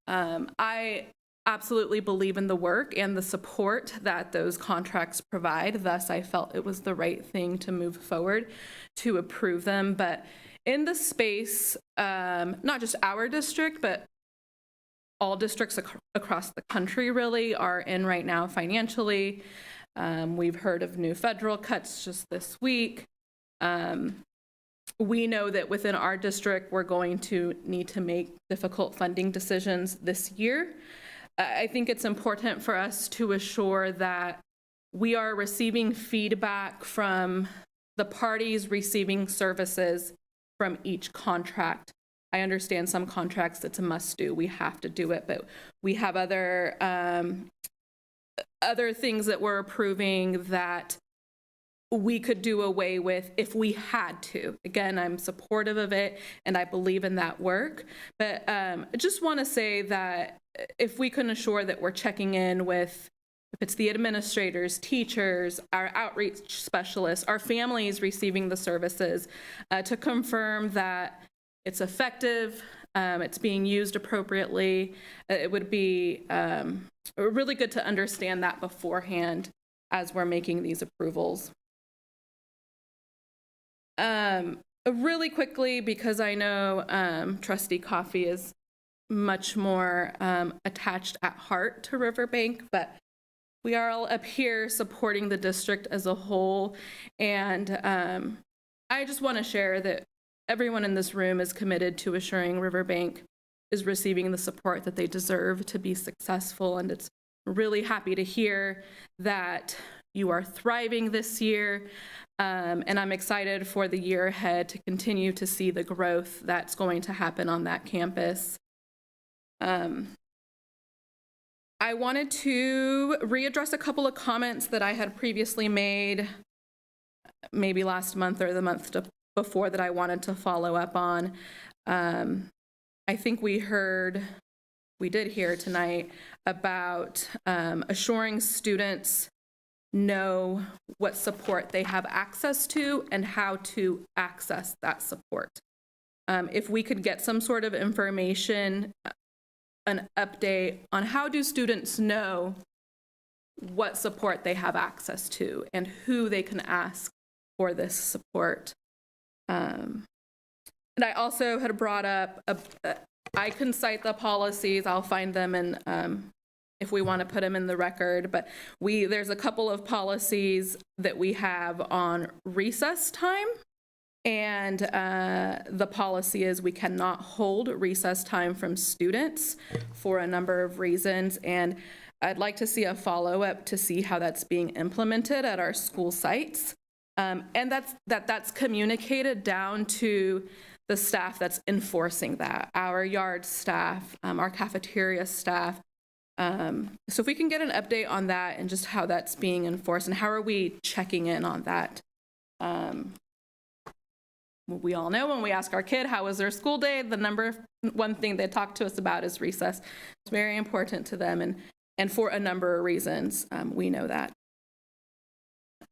I absolutely believe in the work and the support that those contracts provide. Thus, I felt it was the right thing to move forward to approve them. But in the space, not just our district, but all districts across the country really are in right now financially. We've heard of new federal cuts just this week. We know that within our district, we're going to need to make difficult funding decisions this year. I think it's important for us to assure that we are receiving feedback from the parties receiving services from each contract. I understand some contracts it's a must do, we have to do it, but we have other things that we're approving that we could do away with if we had to. Again, I'm supportive of it and I believe in that work, but I just want to say that if we can assure that we're checking in with, if it's the administrators, teachers, our outreach specialists, our families receiving the services, to confirm that it's effective, it's being used appropriately, it would be really good to understand that beforehand as we're making these approvals. Really quickly, because I know Trustee Coffey is much more attached at heart to Riverbank, but we are all up here supporting the district as a whole. And I just want to share that everyone in this room is committed to assuring Riverbank is receiving the support that they deserve to be successful. And it's really happy to hear that you are thriving this year. And I'm excited for the year ahead to continue to see the growth that's going to happen on that campus. I wanted to readdress a couple of comments that I had previously made, maybe last month or the month before, that I wanted to follow up on. I think we did hear tonight about assuring students know what support they have access to and how to access that support. If we could get some sort of information, an update on how do students know what support they have access to and who they can ask for this support. And I also had brought up, I can cite the policies, I'll find them and if we want to put them in the record, but there's a couple of policies that we have on recess time. And the policy is we cannot hold recess time from students for a number of reasons. And I'd like to see a follow-up to see how that's being implemented at our school sites. And that's communicated down to the staff that's enforcing that, our yard staff, our cafeteria staff. So if we can get an update on that and just how that's being enforced and how are we checking in on that. We all know when we ask our kid, how was their school day? The number one thing they talk to us about is recess. It's very important to them and for a number of reasons, we know that.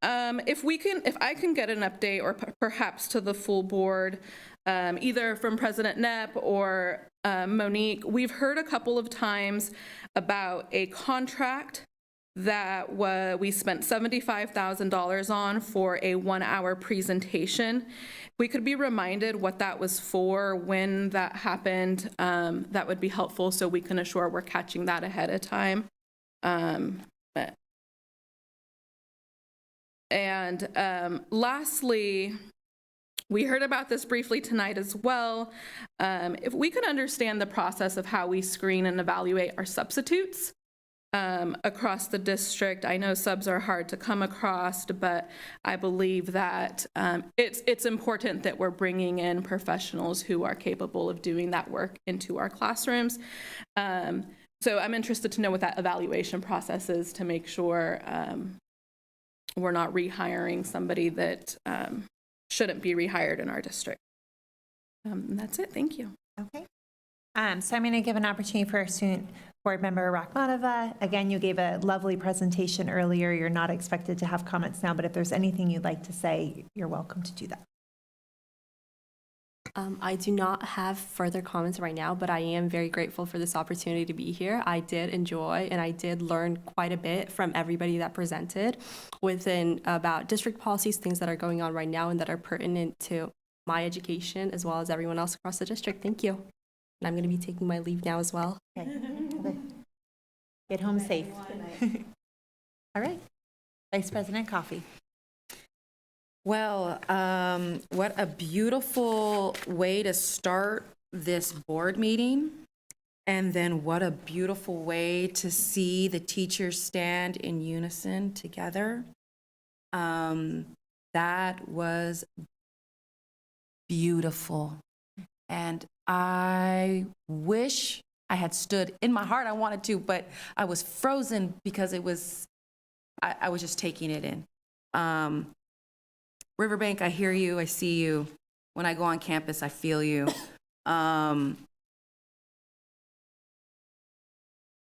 If I can get an update or perhaps to the full board, either from President Knepp or Monique, we've heard a couple of times about a contract that we spent $75,000 on for a 1-hour presentation. If we could be reminded what that was for, when that happened, that would be helpful so we can assure we're catching that ahead of time. Lastly, we heard about this briefly tonight as well. If we could understand the process of how we screen and evaluate our substitutes across the district. I know subs are hard to come across, but I believe that it's important that we're bringing in professionals who are capable of doing that work into our classrooms. So I'm interested to know what that evaluation process is to make sure we're not rehiring somebody that shouldn't be rehired in our district. That's it. Thank you. Okay. So I'm going to give an opportunity for our student board member Rachmanova. Again, you gave a lovely presentation earlier. You're not expected to have comments now, but if there's anything you'd like to say, you're welcome to do that. I do not have further comments right now, but I am very grateful for this opportunity to be here. I did enjoy and I did learn quite a bit from everybody that presented about district policies, things that are going on right now and that are pertinent to my education as well as everyone else across the district. Thank you. And I'm going to be taking my leave now as well. Okay. Get home safe. All right. Vice President Coffey. Well, what a beautiful way to start this board meeting. And then what a beautiful way to see the teachers stand in unison together. That was beautiful. And I wish I had stood. In my heart, I wanted to, but I was frozen because I was just taking it in. Riverbank, I hear you, I see you. When I go on campus, I feel you.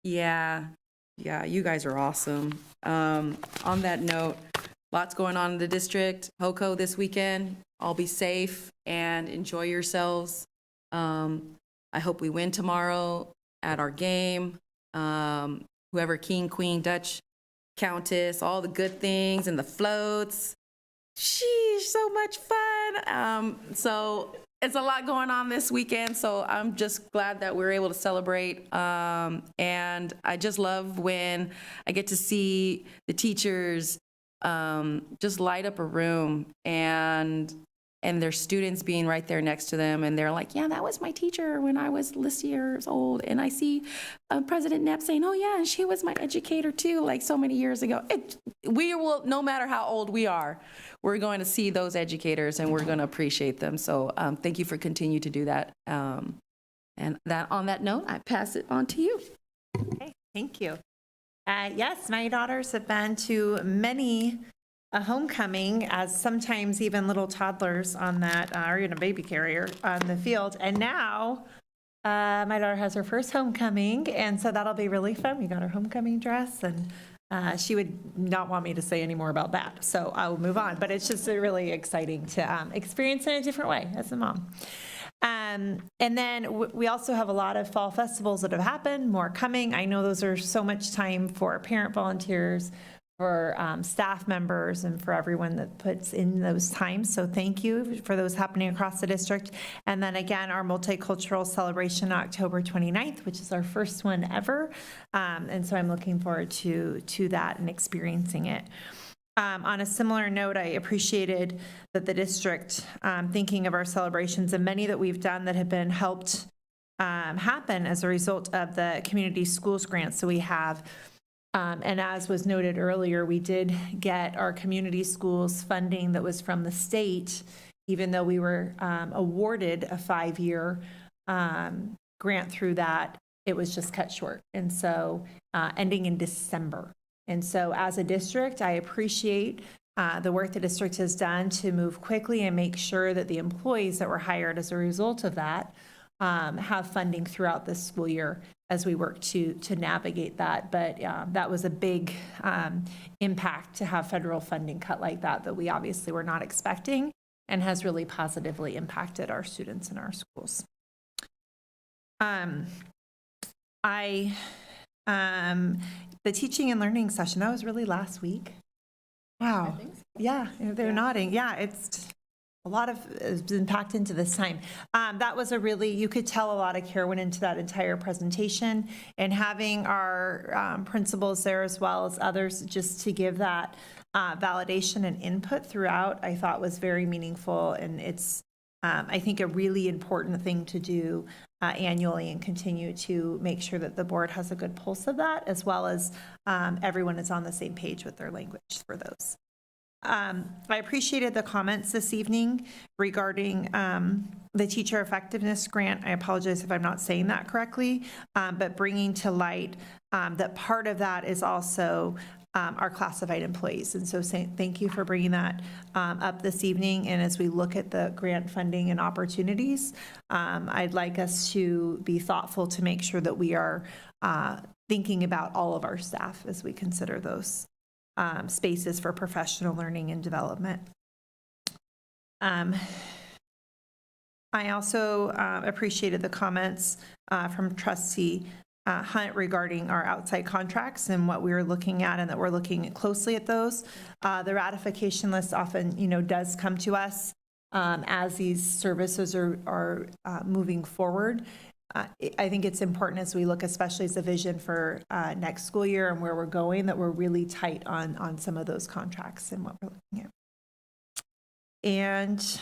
Yeah, you guys are awesome. On that note, lots going on in the district. HOCO this weekend. All be safe and enjoy yourselves. I hope we win tomorrow at our game. Whoever, king, queen, Dutch, countess, all the good things and the floats. Sheesh, so much fun. weekend. So it's a lot going on this weekend. So I'm just glad that we're able to celebrate. And I just love when I get to see the teachers just light up a room and their students being right there next to them, and they're like, yeah, that was my teacher when I was this years old. And I see President Knapp saying, oh yeah, and she was my educator too, like so many years ago. We will, no matter how old we are, we're going to see those educators and we're going to appreciate them. So thank you for continuing to do that. And that, on that note, I pass it on to you. Okay, thank you. Yes, my daughters have been to many a homecoming as sometimes even little toddlers on that, or in a baby carrier on the field. And now my daughter has her first homecoming, and so that'll be really fun. We got her homecoming dress, and she would not want me to say any more about that, so I will move on. But it's just really exciting to experience in a different way as a mom. And then we also have a lot of fall festivals that have happened, more coming. I know those are so much time for parent volunteers, for staff members, and for everyone that puts in those times. So thank you for those happening across the district. And then again, our multicultural celebration October 29th, which is our first one ever. And so I'm looking forward to that and experiencing it. On a similar note, I appreciated that the district, thinking of our celebrations and many that we've done that have been helped happen as a result of the community schools grants. So we have and as was noted earlier, we did get our community schools funding that was from the state, even though we were awarded a 5-year grant through that, it was just cut short. And so ending in December. And so as a district, I appreciate the work the district has done to move quickly and make sure that the employees that were hired as a result of that have funding throughout this school year as we work to navigate that. But that was a big impact to have federal funding cut like that we obviously were not expecting, and has really positively impacted our students in our schools. The teaching and learning session, that was really last week. Wow. Yeah, they're nodding. Yeah, it's a lot of has been packed into this time. That was a really, you could tell a lot of care went into that entire presentation, and having our principals there as well as others just to give that validation and input throughout, I thought was very meaningful. And it's, I think, a really important thing to do annually, and continue to make sure that the board has a good pulse of that, as well as everyone is on the same page with their language for those. I appreciated the comments this evening regarding the teacher effectiveness grant. I apologize if I'm not saying that correctly, but bringing to light that part of that is also our classified employees. And so thank you for bringing that up this evening. And as we look at the grant funding and opportunities, I'd like us to be thoughtful to make sure that we are thinking about all of our staff as we consider those spaces for professional learning and development. I also appreciated the comments from Trustee Hunt regarding our outside contracts and what we were looking at, and that we're looking closely at those. The ratification list often, does come to us as these services are moving forward. I think it's important as we look, especially as a vision for next school year and where we're going, that we're really tight on some of those contracts and what we're looking at. And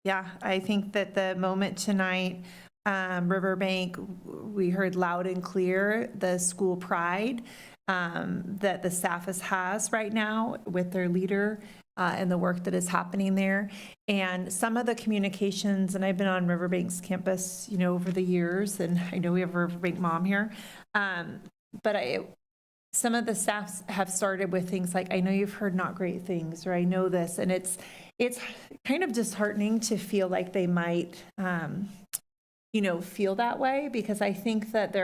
yeah, I think that the moment tonight, Riverbank, we heard loud and clear the school pride that the staff has right now with their leader and the work that is happening there. And some of the communications, and I've been on Riverbank's campus, over the years, and I know we have a Riverbank mom here, but some of the staffs have started with things like, I know you've heard not great things, or I know this, and it's kind of disheartening to feel like they might, feel that way, because I think that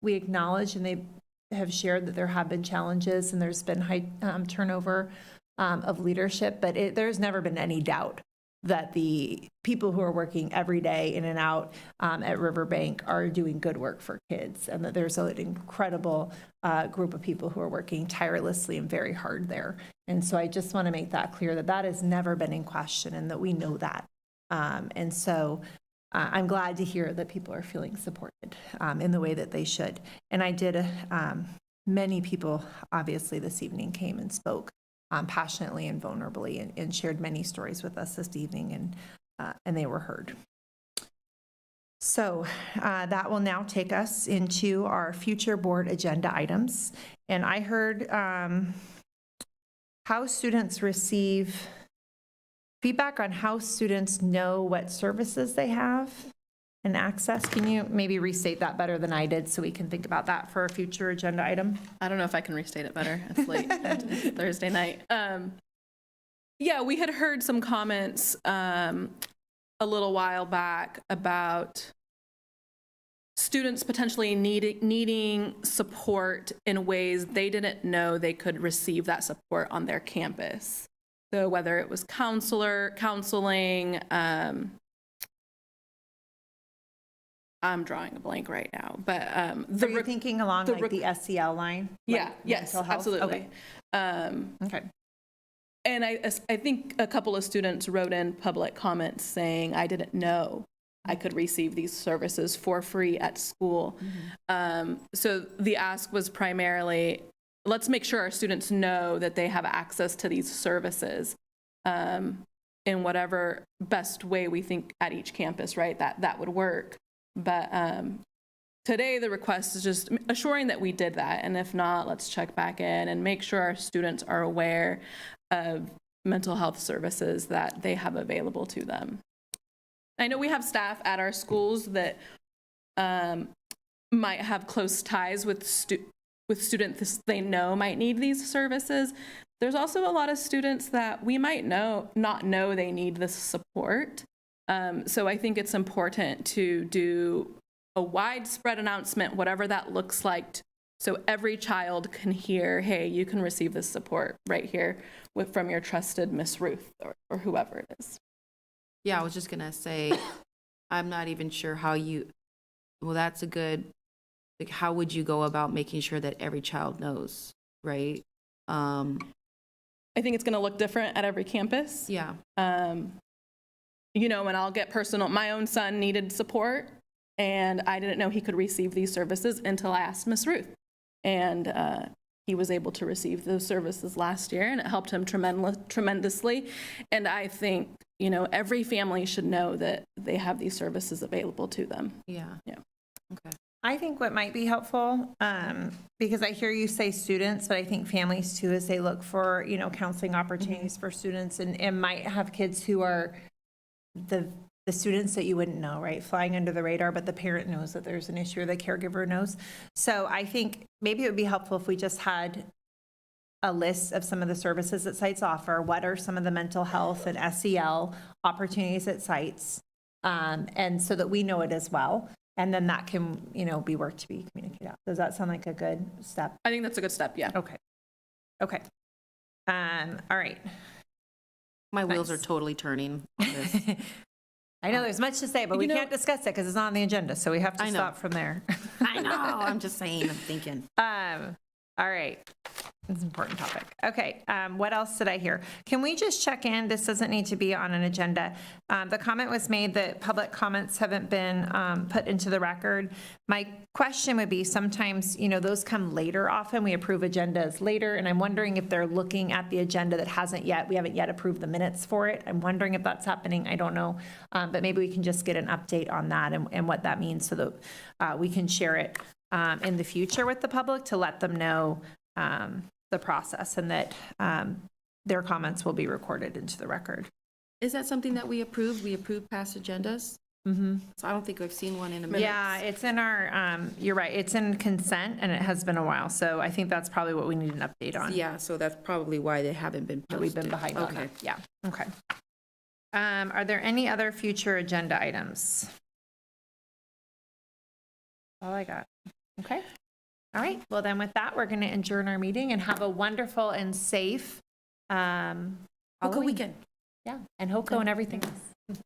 we acknowledge, and they have shared that there have been challenges and there's been high turnover of leadership, but there's never been any doubt that the people who are working every day in and out at Riverbank are doing good work for kids, and that there's an incredible group of people who are working tirelessly and very hard there. And so I just want to make that clear that that has never been in question and that we know that. And so I'm glad to hear that people are feeling supported in the way that they should. And I did, many people obviously this evening came and spoke passionately and vulnerably and shared many stories with us this evening, and they were heard. So that will now take us into our future board agenda items. And I heard how students receive feedback on how students know what services they have and access. Can you maybe restate that better than I did so we can think about that for a future agenda item? I don't know if I can restate it better. It's late. It's Thursday night. Yeah, we had heard some comments a little while back about students potentially needing support in ways they didn't know they could receive that support on their campus. So whether it was counseling, I'm drawing a blank right now, but Are you thinking along like the SEL line? Yeah, Like yes, mental health? absolutely. Okay. And I think a couple of students wrote in public comments saying, I didn't know I could receive these services for free at school. So the ask was primarily, let's make sure our students know that they have access to these services in whatever best way we think at each campus, right? That would work. But today the request is just assuring that we did that. And if not, let's check back in and make sure our students are aware of mental health services that they have available to them. I know we have staff at our schools that might have close ties with students they know might need these services. There's also a lot of students that we might not know they need this support. So I think it's important to do a widespread announcement, whatever that looks like, so every child can hear, hey, you can receive this support right here from your trusted Miss Ruth or whoever it is. Yeah, I was just gonna say, I'm not even sure how well, that's a good, like, how would you go about making sure that every child knows, right? I think it's gonna look different at every campus. Yeah. You know, and I'll get personal. My own son needed support, and I didn't know he could receive these services until I asked Miss Ruth. And he was able to receive those services last year, and it helped him tremendously. And I think, you know, every family should know that they have these services available to them. Yeah. Yeah. Okay. I think what might be helpful, because I hear you say students, but I think families too, as they look for, you know, counseling opportunities for students and might have kids who are the students that you wouldn't know, right? Flying under the radar, but the parent knows that there's an issue or the caregiver knows. So I think maybe it would be helpful if we just had a list of some of the services that sites offer. What are some of the mental health and SEL opportunities at sites? And so that we know it as well. And then that can, you know, be work to be communicated out. Does that sound like a good step? I think that's a good step, yeah. Okay. Okay. All right. My wheels are totally turning on this. I know there's much to say, but we can't discuss it because it's not on the agenda, so we have to stop from there. I know, I'm just saying, I'm thinking. All right. It's an important topic. Okay, what else did I hear? Can we just check in? This doesn't need to be on an agenda. The comment was made that public comments haven't been put into the record. My question would be, sometimes, you know, those come later often. We approve agendas later, and I'm wondering if they're looking at the agenda that we haven't yet approved the minutes for it. I'm wondering if that's happening. I don't know. But maybe we can just get an update on that and what that means so that we can share it in the future with the public to let them know the process and that their comments will be recorded into the record. Is that something that we approved? We approved past agendas? Mm-hmm. So I don't think I've seen one in a minute. Yeah, it's in our, you're right, it's in consent and it has been a while. So I think that's probably what we need an update on. Yeah, so that's probably why they haven't been posted. We've been behind on Okay. that. Yeah, okay. Are there any other future agenda items? All I got. Okay. All right. Well, then with that, we're going to adjourn our meeting and have a wonderful and safe Halloween weekend. Yeah, and Hoko and everything else.